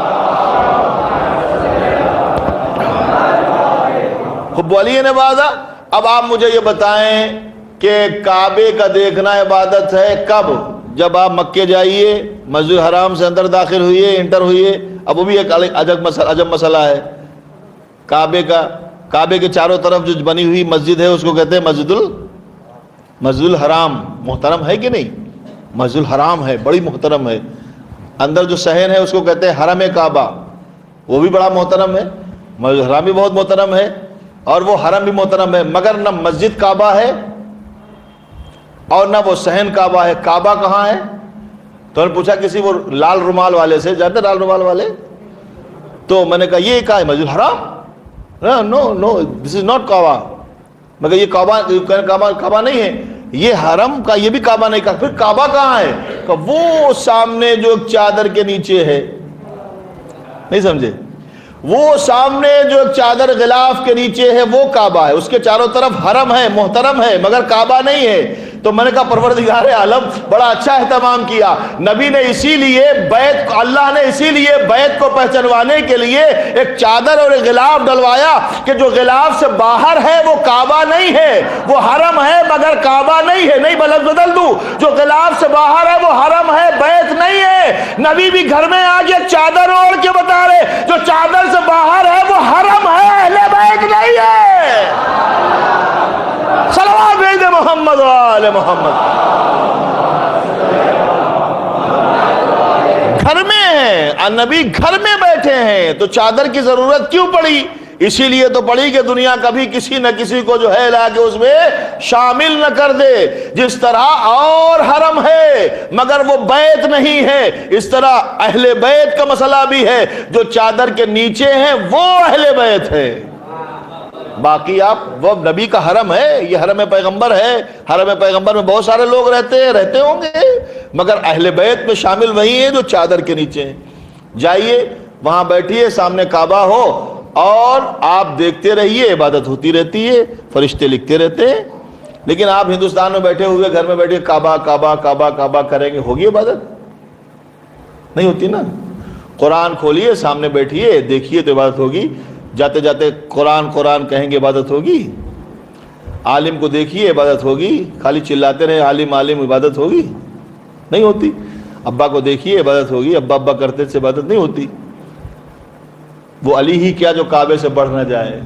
حب علی نبادا. اب آپ مجھے یہ بتائیں کہ کعبے کا دیکھنا عبادت ہے کب؟ جب آپ مکے جائیے, مسجد حرام سے اندر داخل ہوئیے, انٹر ہوئیے. اب وہ بھی ایک عجب مسئلہ ہے کعبے کا. کعبے کے چاروں طرف جو بنی ہوئی مسجد ہے اس کو کہتے ہیں مسجد الحرام. محترم ہے کہ نہیں؟ مسجد الحرام ہے, بڑی محترم ہے. اندر جو صحن ہے اس کو کہتے ہیں حرم کعبہ, وہ بھی بڑا محترم ہے. مسجد الحرام بھی بہت محترم ہے اور وہ حرم بھی محترم ہے, مگر نہ مسجد کعبہ ہے اور نہ وہ صحن کعبہ ہے. کعبہ کہاں ہے؟ تو میں نے پوچھا کسی وہ لال رومال والے سے, جانتے لال رومال والے؟ تو میں نے کہا یہ کہا ہے مسجد الحرام. نو دس از ناٹ کعبہ. میں کہا یہ کعبہ نہیں ہے, یہ حرم کا, یہ بھی کعبہ نہیں. کہا پھر کعبہ کہاں ہے؟ کہ وہ سامنے جو چادر کے نیچے ہے. نہیں سمجھے؟ وہ سامنے جو چادر غلاف کے نیچے ہے وہ کعبہ ہے, اس کے چاروں طرف حرم ہے, محترم ہے, مگر کعبہ نہیں ہے. تو میں نے کہا پروردگار عالم بڑا اچھا اہتمام کیا. نبی نے اسی لیے بیت, اللہ نے اسی لیے بیت کو پہچانوانے کے لیے ایک چادر اور ایک غلاف ڈلوایا کہ جو غلاف سے باہر ہے وہ کعبہ نہیں ہے, وہ حرم ہے مگر کعبہ نہیں ہے. نہیں بدل دوں, جو غلاف سے باہر ہے وہ حرم ہے, بیت نہیں ہے. نبی بھی گھر میں آج ایک چادر اوڑھ کے بتا رہے, جو چادر سے باہر ہے وہ حرم ہے, اہل بیت نہیں ہے. صلوات بھیج دے محمد و آل محمد. گھر میں ہیں نبی, گھر میں بیٹھے ہیں, تو چادر کی ضرورت کیوں پڑی؟ اسی لیے تو پڑی کہ دنیا کبھی کسی نہ کسی کو جو ہے لا کے اس میں شامل نہ کر دے. جس طرح اور حرم ہے مگر وہ بیت نہیں ہے, اس طرح اہل بیت کا مسئلہ بھی ہے. جو چادر کے نیچے ہیں وہ اہل بیت ہے, باقی آپ وہ نبی کا حرم ہے, یہ حرم پیغمبر ہے. حرم پیغمبر میں بہت سارے لوگ رہتے ہوں گے, مگر اہل بیت میں شامل وہی ہیں جو چادر کے نیچے ہیں. جائیے وہاں بیٹھیے, سامنے کعبہ ہو اور آپ دیکھتے رہیے, عبادت ہوتی رہتی ہے, فرشتے لکھتے رہتے ہیں. لیکن آپ ہندوستان میں بیٹھے ہوئے گھر میں بیٹھے کعبہ کعبہ کعبہ کعبہ کریں گے, ہوگی عبادت؟ نہیں ہوتی نا. قرآن کھولیے, سامنے بیٹھیے, دیکھیے تو عبادت ہوگی. جاتے جاتے قرآن کہیں گے, عبادت ہوگی. عالم کو دیکھیے, عبادت ہوگی. خالی چلاتے رہے عالم عالم, عبادت ہوگی؟ نہیں ہوتی. ابا کو دیکھیے, عبادت ہوگی. ابا کرتے سے عبادت نہیں ہوتی. وہ علی ہی کیا جو کعبے سے بڑھ نہ جائے.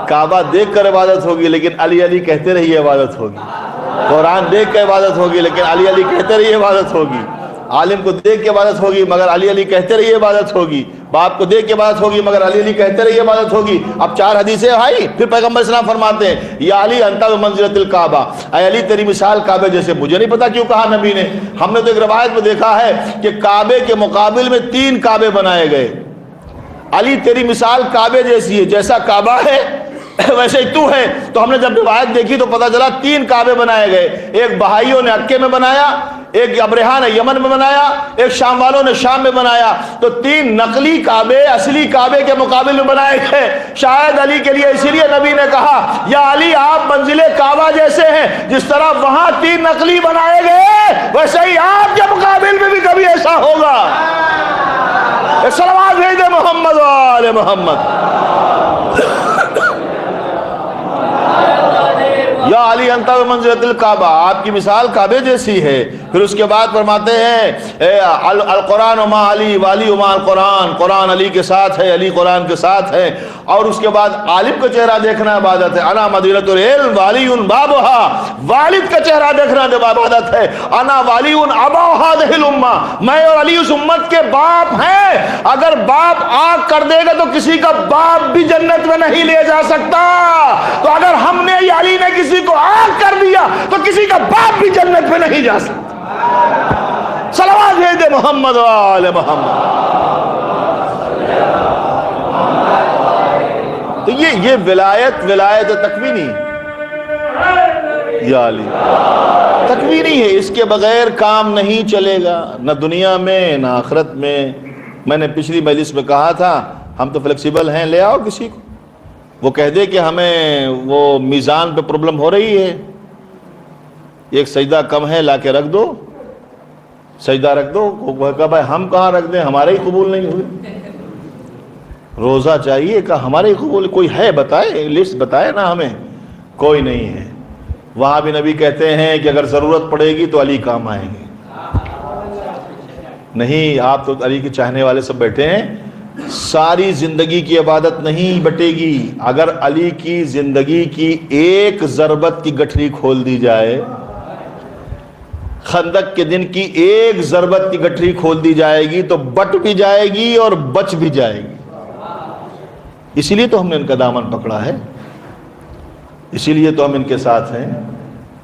کعبہ دیکھ کر عبادت ہوگی لیکن علی علی کہتے رہیے عبادت ہوگی. قرآن دیکھ کر عبادت ہوگی لیکن علی علی کہتے رہیے عبادت ہوگی. عالم کو دیکھ کے عبادت ہوگی مگر علی علی کہتے رہیے عبادت ہوگی. باپ کو دیکھ کے عبادت ہوگی مگر علی علی کہتے رہیے عبادت ہوگی. اب 4 حدیثیں بھائی. پھر پیغمبر اسلام فرماتے ہیں یا علی انت بمنزلۃ الکعبہ، اے علی تیری مثال کعبے جیسے. مجھے نہیں پتا کیوں کہا نبی نے. ہم نے تو ایک روایت میں دیکھا ہے کہ کعبے کے مقابل میں 3 کعبے بنائے گئے. علی تیری مثال کعبے جیسی ہے، جیسا کعبہ ہے ویسے ہی تو ہے. تو ہم نے جب روایت دیکھی تو پتا چلا 3 کعبے بنائے گئے. ایک بہائیوں نے عکے میں بنایا، ایک ابرہہ نے یمن میں بنایا، ایک شام والوں نے شام میں بنایا. تو 3 نقلی کعبے اصلی کعبے کے مقابل میں بنائے گئے. شاید علی کے لیے اسی لیے نبی نے کہا یا علی آپ منزل کعبہ جیسے ہیں، جس طرح وہاں 3 نقلی بنائے گئے ویسے ہی آپ کے مقابل میں بھی کبھی ایسا ہوگا. صلوات بھیج دے محمد و آل محمد. یا علی انت بمنزلۃ الکعبہ، آپ کی مثال کعبے جیسی ہے. پھر اس کے بعد فرماتے ہیں القرآن وما علی والی وما القرآن، قرآن علی کے ساتھ ہے، علی قرآن کے ساتھ ہے. اور اس کے بعد عالم کا چہرہ دیکھنا عبادت ہے. انا مدینۃ العلم والی بابھا، والد کا چہرہ دیکھنا عبادت ہے. انا والی ابا ہذہ الامہ، میں اور علی اس امت کے باپ ہیں. اگر باپ آگ کر دے گا تو کسی کا باپ بھی جنت میں نہیں لے جا سکتا. تو اگر ہم نے یا علی نے کسی کو آگ کر دیا تو کسی کا باپ بھی جنت میں نہیں جا سکتا. صلوات بھیج دے محمد و آل محمد. تو یہ ولایت تکوینی یا علی تکوینی ہے. اس کے بغیر کام نہیں چلے گا، نہ دنیا میں نہ آخرت میں. میں نے پچھلی مجلس میں کہا تھا ہم تو فلیکسیبل ہیں. لے آؤ کسی کو، وہ کہہ دے کہ ہمیں وہ میزان پہ پرابلم ہو رہی ہے، ایک سجدہ کم ہے لا کے رکھ دو، سجدہ رکھ دو. وہ کہا بھائی ہم کہاں رکھ دیں، ہمارے ہی قبول نہیں ہوئے. روزہ چاہیے کہ ہمارے ہی قبول کوئی ہے بتائے، لسٹ بتائے نا ہمیں. کوئی نہیں ہے. وہاں بھی نبی کہتے ہیں کہ اگر ضرورت پڑے گی تو علی کام آئیں گے. نہیں، آپ تو علی کے چاہنے والے سب بیٹھے ہیں. ساری زندگی کی عبادت نہیں بٹے گی. اگر علی کی زندگی کی ایک ضربت کی گٹھری کھول دی جائے، خندق کے دن کی ایک ضربت کی گٹھری کھول دی جائے گی تو بٹ بھی جائے گی اور بچ بھی جائے گی. اسی لیے تو ہم نے ان کا دامن پکڑا ہے، اسی لیے تو ہم ان کے ساتھ ہیں.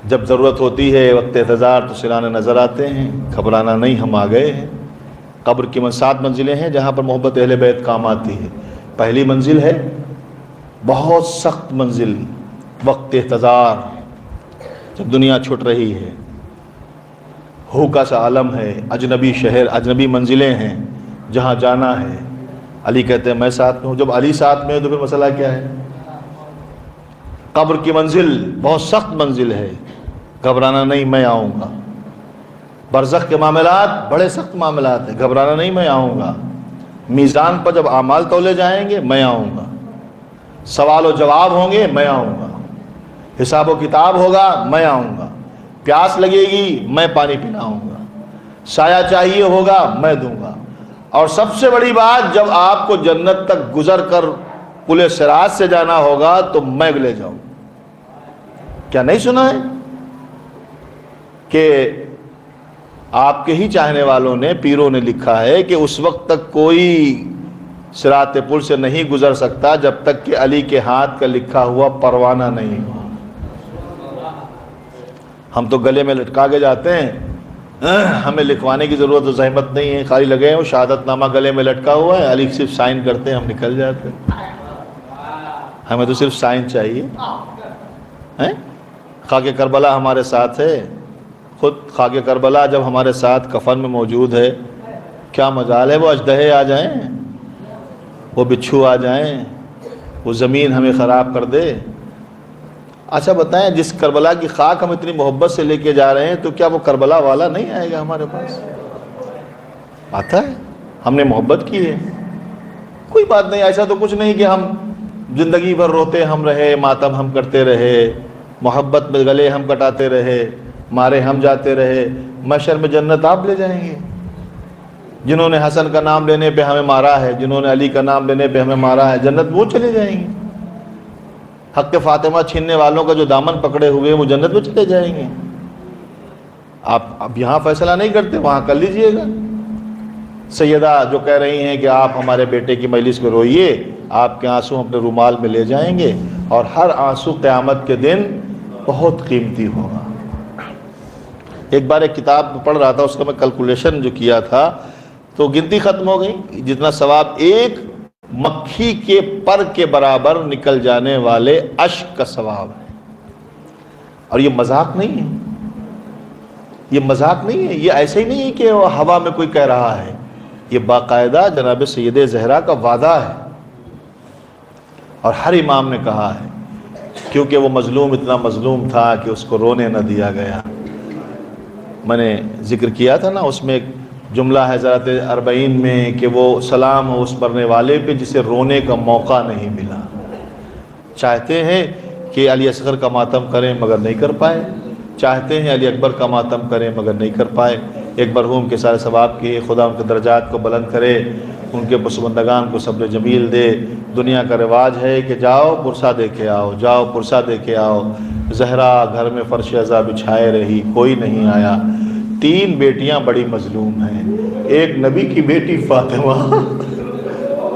جب ضرورت ہوتی ہے وقت اعتذار تو سرانے نظر آتے ہیں. گھبرانا نہیں، ہم آ گئے ہیں. قبر کی 7 منزلیں ہیں جہاں پر محبت اہل بیت کام آتی ہے. پہلی منزل ہے بہت سخت منزل، وقت احتضار، جب دنیا چھٹ رہی ہے، ہوکا سا عالم ہے، اجنبی شہر، اجنبی منزلیں ہیں جہاں جانا ہے. علی کہتے ہیں میں ساتھ میں ہوں. جب علی ساتھ میں ہے تو پھر مسئلہ کیا ہے؟ قبر کی منزل بہت سخت منزل ہے، گھبرانا نہیں، میں آؤں گا. برزخ کے معاملات بڑے سخت معاملات ہیں، گھبرانا نہیں، میں آؤں گا. میزان پر جب اعمال تولے جائیں گے میں آؤں گا. سوال و جواب ہوں گے میں آؤں گا. حساب و کتاب ہوگا میں آؤں گا. پیاس لگے گی میں پانی پلاؤں گا. سایہ چاہیے ہوگا میں دوں گا. اور سب سے بڑی بات، جب آپ کو جنت تک گزر کر پل صراط سے جانا ہوگا تو میں لے جاؤں. کیا نہیں سنا ہے کہ آپ کے ہی چاہنے والوں نے، پیروں نے لکھا ہے کہ اس وقت تک کوئی صراط پل سے نہیں گزر سکتا جب تک کہ علی کے ہاتھ کا لکھا ہوا پروانہ نہیں ہو. ہم تو گلے میں لٹکا کے جاتے ہیں، ہمیں لکھوانے کی ضرورت و زحمت نہیں ہے. خالی لگے ہیں، شہادت نامہ گلے میں لٹکا ہوا ہے، علی صرف سائن کرتے ہیں، ہم نکل جاتے ہیں. ہمیں تو صرف سائن چاہیے. خاک کربلا ہمارے ساتھ ہے. خود خاک کربلا جب ہمارے ساتھ کفن میں موجود ہے، کیا مجال ہے وہ اژدہے آ جائیں، وہ بچھو آ جائیں، وہ زمین ہمیں خراب کر دے. اچھا بتائیں، جس کربلا کی خاک ہم اتنی محبت سے لے کے جا رہے ہیں تو کیا وہ کربلا والا نہیں آئے گا ہمارے پاس؟ آتا ہے. ہم نے محبت کی ہے، کوئی بات نہیں. ایسا تو کچھ نہیں کہ ہم زندگی بھر روتے ہم رہے، ماتم ہم کرتے رہے، محبت میں گلے ہم کٹاتے رہے، مارے ہم جاتے رہے. محشر میں جنت آپ لے جائیں گے. جنہوں نے حسن کا نام لینے پہ ہمیں مارا ہے، جنہوں نے علی کا نام لینے پہ ہمیں مارا ہے، جنت وہ چلے جائیں گے. حق فاطمہ چھیننے والوں کا جو دامن پکڑے ہوئے وہ جنت میں چلے جائیں گے. آپ اب یہاں فیصلہ نہیں کرتے، وہاں کر لیجئے گا. سیدہ جو کہہ رہی ہیں کہ آپ ہمارے بیٹے کی مجلس میں روئیے، آپ کے آنسو اپنے رومال میں لے جائیں گے، اور ہر آنسو قیامت کے دن بہت قیمتی ہوگا. ایک بار ایک کتاب پڑھ رہا تھا، اس کا میں کیلکولیشن جو کیا تھا تو گنتی ختم ہو گئی، جتنا ثواب ایک مکھی کے پر کے برابر نکل جانے والے اشک کا ثواب ہے. اور یہ مذاق نہیں ہے، یہ مذاق نہیں ہے، یہ ایسے ہی نہیں ہے کہ وہ ہوا میں کوئی کہہ رہا ہے، یہ باقاعدہ جناب سید زہرا کا وعدہ ہے. اور ہر امام نے کہا ہے، کیونکہ وہ مظلوم اتنا مظلوم تھا کہ اس کو رونے نہ دیا گیا. میں نے ذکر کیا تھا نا، اس میں ایک جملہ ہے ذرات اربعین میں کہ وہ سلام ہو اس مرنے والے پہ جسے رونے کا موقع نہیں ملا. چاہتے ہیں کہ علی اصغر کا ماتم کریں مگر نہیں کر پائے، چاہتے ہیں علی اکبر کا ماتم کریں مگر نہیں کر پائے. ایک مرحوم کے سارے ثواب کیے، خدا ان کے درجات کو بلند کرے، ان کے پسماندگان کو صبر جمیل دے. دنیا کا رواج ہے کہ جاؤ پرسہ دے کے آؤ، جاؤ پرسہ دے کے آؤ. زہرا گھر میں فرش عزا بچھائے رہی، کوئی نہیں آیا. 3 بیٹیاں بڑی مظلوم ہیں، ایک نبی کی بیٹی فاطمہ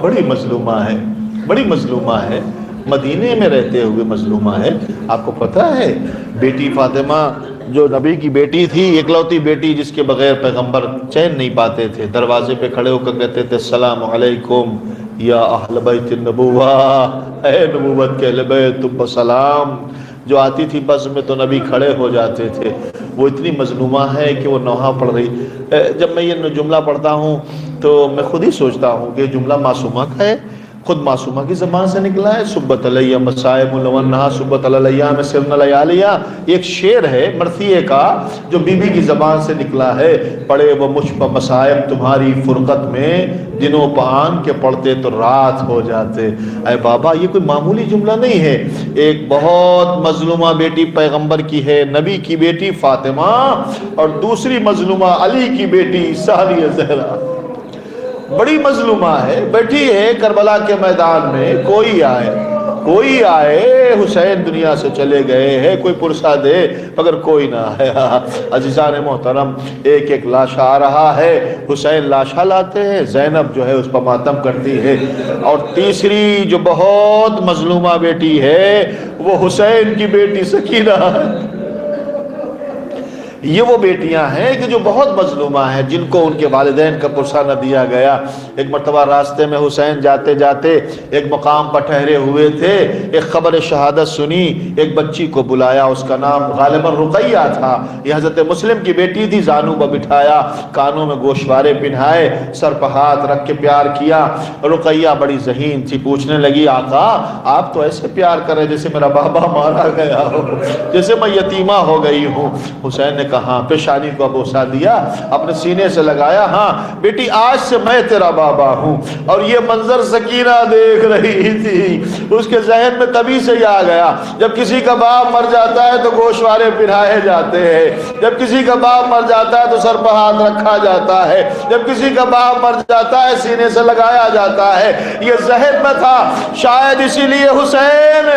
بڑی مظلومہ ہے، بڑی مظلومہ ہے، مدینے میں رہتے ہوئے مظلومہ ہے. آپ کو پتہ ہے بیٹی فاطمہ جو نبی کی بیٹی تھی، اکلوتی بیٹی جس کے بغیر پیغمبر چین نہیں پاتے تھے، دروازے پہ کھڑے ہو کر کہتے تھے السلام علیکم یا اہل بیت النبوہ، اے نبوت کے اہل بیت تم پر سلام. جو آتی تھی بس میں تو نبی کھڑے ہو جاتے تھے. وہ اتنی مظلومہ ہے کہ وہ نوحہ پڑھ رہی. جب میں یہ جملہ پڑھتا ہوں تو میں خود ہی سوچتا ہوں کہ جملہ معصومہ کا ہے، خود معصومہ کی زبان سے نکلا ہے. سبت علیہ مصائب لونہا سبت علیہ میں سرن لیالیہ، ایک شعر ہے مرثیے کا جو بی بی کی زبان سے نکلا ہے. پڑے وہ مجھ پر مصائب تمہاری فرقت میں، دنوں پہان کے پڑھتے تو رات ہو جاتے. اے بابا یہ کوئی معمولی جملہ نہیں ہے. ایک بہت مظلومہ بیٹی پیغمبر کی ہے، نبی کی بیٹی فاطمہ، اور دوسری مظلومہ علی کی بیٹی ثانیہ زہرا. بڑی مظلومہ ہے، بیٹھی ہے کربلا کے میدان میں. کوئی آئے، حسین دنیا سے چلے گئے ہیں، کوئی پرسہ دے مگر کوئی نہ آیا. عزیزان محترم، ایک ایک لاشا آ رہا ہے. حسین لاشا لاتے ہیں، زینب جو ہے اس پر ماتم کرتی ہے. اور تیسری جو بہت مظلومہ بیٹی ہے وہ حسین کی بیٹی سکینہ ہے. یہ وہ بیٹیاں ہیں کہ جو بہت مظلومہ ہیں، جن کو ان کے والدین کا پرسہ نہ دیا گیا. ایک مرتبہ راستے میں حسین جاتے جاتے ایک مقام پر ٹھہرے ہوئے تھے، ایک خبر شہادت سنی. ایک بچی کو بلایا، اس کا نام غالباً رقیہ تھا، یہ حضرت مسلم کی بیٹی تھی. زانو پر بٹھایا، کانوں میں گوشوارے پہنائے، سر پر ہاتھ رکھ کے پیار کیا. رقیہ بڑی ذہین تھی، پوچھنے لگی آقا آپ تو ایسے پیار کر رہے جیسے میرا بابا مارا گیا ہو، جیسے میں یتیمہ ہو گئی ہوں. حسین نے کہا، پیشانی کو بوسہ دیا، اپنے سینے سے لگایا. ہاں بیٹی آج سے میں تیرا بابا ہوں. اور یہ منظر سکینہ دیکھ رہی تھی. اس کے ذہن میں تبھی سے یہ آ گیا، جب کسی کا باپ مر جاتا ہے تو گوشوارے پہنائے جاتے ہیں، جب کسی کا باپ مر جاتا ہے تو سر پر ہاتھ رکھا جاتا ہے، جب کسی کا باپ مر جاتا ہے سینے سے لگایا جاتا ہے. یہ ذہن میں تھا، شاید اسی لیے حسین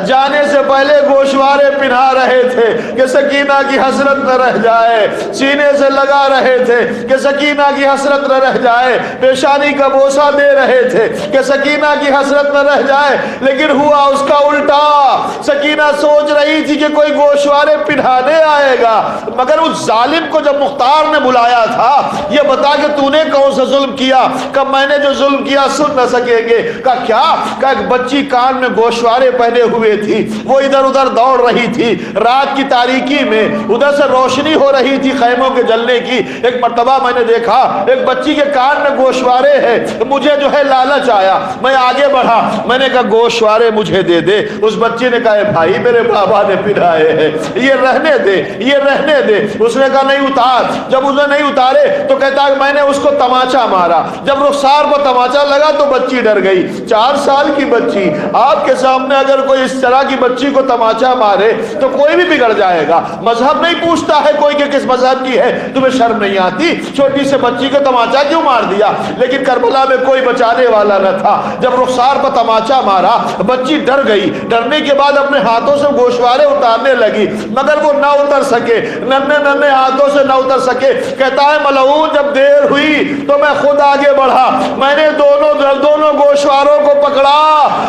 جانے سے پہلے گوشوارے پہنا رہے تھے کہ سکینہ کی حسرت نہ رہ جائے، سینے سے لگا رہے تھے کہ سکینہ کی حسرت نہ رہ جائے، پیشانی کا بوسہ دے رہے تھے کہ سکینہ کی حسرت نہ رہ جائے. لیکن ہوا اس کا الٹا. سکینہ سوچ رہی تھی کہ کوئی گوشوارے پہنانے آئے گا، مگر اس ظالم کو جب مختار نے بلایا تھا، یہ بتا کہ تو نے کون سا ظلم کیا؟ کہ میں نے جو ظلم کیا سن نہ سکیں گے. کہ کیا؟ کہ ایک بچی کان میں گوشوارے پہنے ہوئے تھی، وہ ادھر ادھر دوڑ رہی تھی رات کی تاریکی میں، ادھر سے روشنی ہو رہی تھی خیموں کے جلنے کی. ایک مرتبہ میں نے دیکھا ایک بچی کے کان میں گوشوارے ہیں، مجھے جو ہے لالچ آیا، میں آگے بڑھا، میں نے کہا گوشوارے مجھے دے دے. اس بچی نے کہا بھائی میرے بابا نے پہنائے ہیں، یہ رہنے دے، یہ رہنے دے. اس نے کہا نہیں اتار. جب اس نے نہیں اتارے تو کہتا ہے میں نے اس کو تماچا مارا. جب رخسار پر تماچا لگا تو بچی ڈر گئی. 4 سال کی بچی، آپ کے سامنے اگر کوئی اس طرح کی بچی کو تماچا مارے تو کوئی بھی بگڑ جائے گا. مذہب نہیں پوچھتا ہے کوئی کہ کس مذہب کی ہے، تمہیں شرم نہیں آتی؟ چھوٹی سے بچی کو تماچا کیوں مار دیا؟ لیکن کربلا میں کوئی بچانے والا نہ تھا۔ جب رخسار پر تماچا مارا، بچی ڈر گئی، ڈرنے کے بعد اپنے ہاتھوں سے گوشوارے اتارنے لگی، مگر وہ نہ اتر سکے، ننھے ہاتھوں سے نہ اتر سکے۔ کہتا ہے ملعون جب دیر ہوئی تو میں خود آگے بڑھا، میں نے دونوں گوشواروں کو پکڑا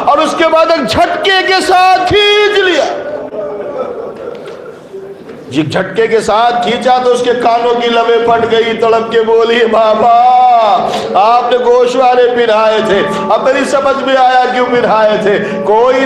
اور اس کے بعد ایک جھٹکے کے ساتھ کھینچ لیا۔ جب جھٹکے کے ساتھ کھینچا تو اس کے کانوں کی لبیں پھٹ گئی، تڑپ کے بولی بابا آپ نے گوشوارے پہنائے تھے، اب میری سمجھ میں آیا کیوں پہنائے تھے۔ کوئی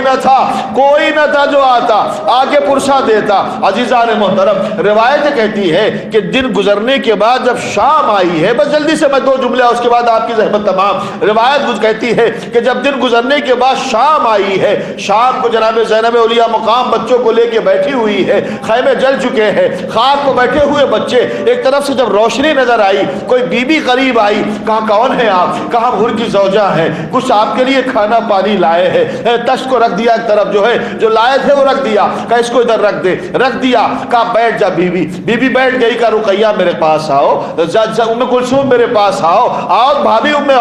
نہ تھا جو آتا آ کے پرسا دیتا۔ عزیزان محترم، روایت کہتی ہے کہ دن گزرنے کے بعد جب شام آئی ہے، بس جلدی سے میں 2 جملے اس کے بعد آپ کی زحمت تمام۔ روایت کہتی ہے کہ جب دن گزرنے کے بعد شام آئی ہے، شام کو جناب زینب اولیاء مقام بچوں کو لے کے بیٹھی ہوئی ہے، خیمے جل چکے ہیں، خاک کو بیٹھے ہوئے بچے، ایک طرف سے جب روشنی نظر آئی، کوئی بی بی قریب آئی، کہا کون ہے آپ؟ کہا حر کی زوجہ ہیں، کچھ آپ کے لیے کھانا پانی لائے ہیں۔ تشت کو رکھ دیا ایک طرف، جو لائے تھے وہ رکھ دیا، کہا اس کو ادھر رکھ دے، رکھ دیا۔ کہا بیٹھ جا بی بی بیٹھ گئی، کہا رقیہ میرے پاس آؤ، ام کلثوم میرے پاس آؤ بھابھی ام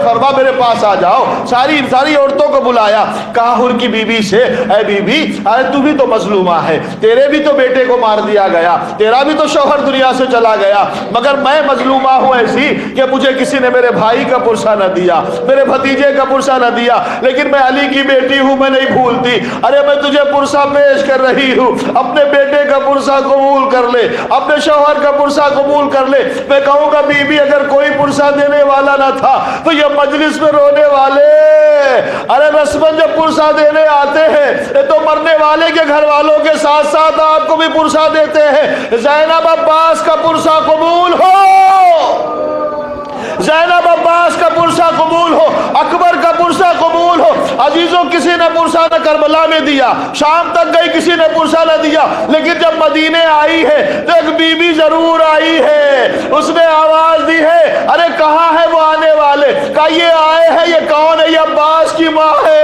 فرما میرے پاس آ جاؤ۔ ساری عورتوں کو بلایا، کہا حر کی بی بی سے اے بی بی تو بھی تو مظلومہ ہے، تیرے بھی تو بیٹے کو مار دیا گیا، تیرا بھی تو شوہر دنیا سے چلا گیا، مگر میں مظلومہ ہوں ایسی کہ مجھے کسی نے میرے بھائی کا پرسہ نہ دیا، میرے بھتیجے کا پرسہ نہ دیا، لیکن میں علی کی بیٹی ہوں، میں نہیں بھولتی۔ ارے میں تجھے پرسہ پیش کر رہی ہوں، اپنے بیٹے کا پرسہ قبول کر لے، اپنے شوہر کا پرسہ قبول کر لے۔ میں کہوں گا بی بی اگر کوئی پرسہ دینے والا نہ تھا تو یہ مجلس میں رونے والے، ارے رسمن جب پرسہ دینے آتے ہیں تو مرنے والے کے گھر والوں کے ساتھ ساتھ آپ کو بھی پرسہ دیتے ہیں۔ زینب عباس کا پرسہ قبول ہو، زینب عباس کا پرسہ قبول ہو، اکبر کا پرسہ قبول ہو۔ عزیزوں کسی نے پرسہ نہ کربلا میں دیا، شام تک گئی کسی نے پرسہ نہ دیا، لیکن جب مدینے آئی ہے تو ایک بی بی ضرور آئی ہے، اس نے آواز دی ہے، ارے کہاں ہے وہ آنے والے؟ کہا یہ آئے ہیں، یہ کون ہے؟ یہ عباس کی ماں ہے۔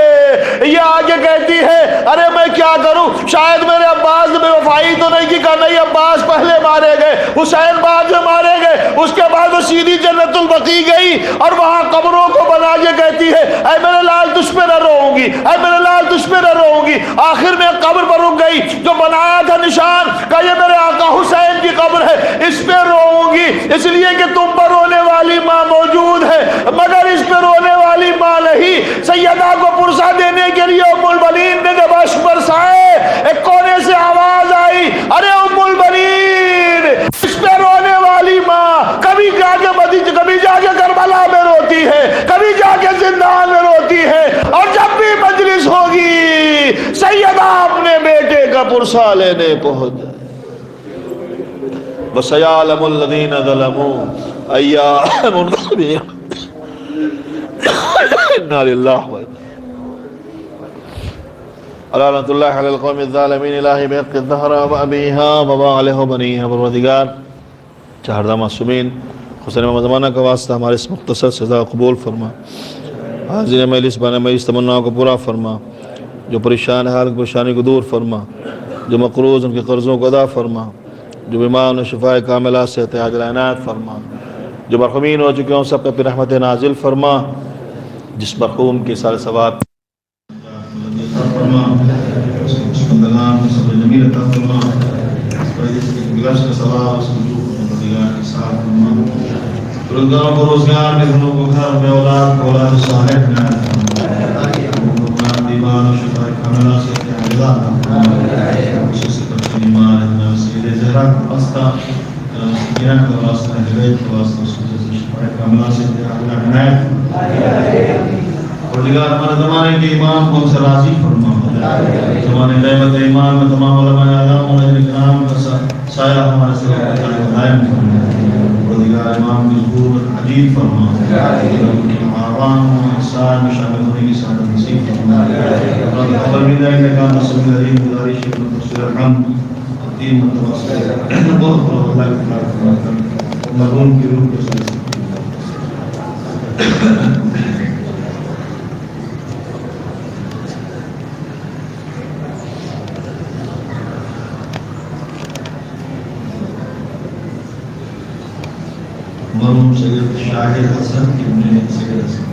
یہ آگے کہتی ہے ارے میں کیا کروں، شاید میرے عباس نے بے وفائی تو نہیں کی؟ کہا نہیں، عباس پہلے مارے گئے، حسین بعد میں مارے گئے، اس کے بعد وہ سیدھی جنت البقیع گئی اور وہاں قبروں کو بنا کے کہتی ہے اے میرے لال تجھ پہ نہ روؤں گی، اے میرے لال تجھ پہ نہ روؤں گی۔ آخر میں قبر پر رک گئی، جو بنایا تھا نشان، کہا یہ میرے آقا حسین کی قبر ہے، اس پہ روؤں گی، اس لیے کہ تم پر رونے والی ماں موجود ہے، مگر اس پہ رونے والی ماں نہیں۔ سیدہ کو پرسہ دینے کے لیے ام البنین نے جب اشک برسائے، ایک کونے سے آواز آئی، ارے ام البنین، اس پہ رونے والی ماں کبھی جا کے کربلا میں روتی ہے، کبھی جا کے زندان میں روتی ہے، اور جب بھی مجلس ہوگی سیدہ اپنے بیٹے کا پرسہ لینے پہنچ جائے۔ وَسَيَعْلَمُ الَّذِينَ ظَلَمُوا أَيَّ مُنْقَلِبٍ إِنَّا لِلَّهِ وَإِنَّا علامۃ اللہ علی القوم الظالمین الہی بحق الظہر و ابیہا وبا علیہ و بنیہا۔ پروردگار چہردہ معصومین حسین زمانہ کا واسطہ ہمارے اس مختصر سزا قبول فرما، حاضر مجلس بانے مجلس تمناؤں کو پورا فرما، جو پریشان حال کی پریشانی کو دور فرما، جو مقروض ان کے قرضوں کو ادا فرما، جو بیمار انہیں شفاء کاملہ صحت عاجلہ عنایت فرما، جو مرحومین ہو چکے ہیں سب پہ اپنی رحمت نازل فرما، جس مرحوم کے سارے ثواب فرما، اس کو کلام صبر جمیل عطا فرما، اس پر جس کے گلش کا ثواب اس کو جو پروردگار کے ساتھ فرما، پروردگاروں کو روزگار میں دنوں کو گھر میں اولاد کو اولاد صالح عنایت فرما، ایمان و شفاء کاملہ صحت عاجلہ فرما، خصوصی پر ایمان اتنا سید زہرا کا واسطہ، سکینہ کا واسطہ، ہدایت کا واسطہ، اس کو شفاء کاملہ صحت عاجلہ عنایت فرما۔ پروردگار ہمارے زمانے کے امام کو ہم سے راضی فرما، زمانے نعمت ایمان میں تمام علماء اعلام اور اکرام کا سایہ ہمارے سے قائم فرما۔ پروردگار امام کی ظہور عجیب فرما، ان کے معاون و احسان میں شامل ہونے کی سعادت نصیب فرما۔ خبر بھی دائیں کہ کام نصب العلیم گزارش ہے تفسیر الحمد تین متواصل بہت اللہ کی خلاف فرما کر مرحوم کی روح کو سلسل مرحوم سید شاہد حسن ابن سید حسن.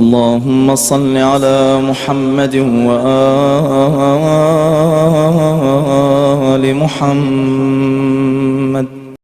اللهم صل على محمد وآل محمد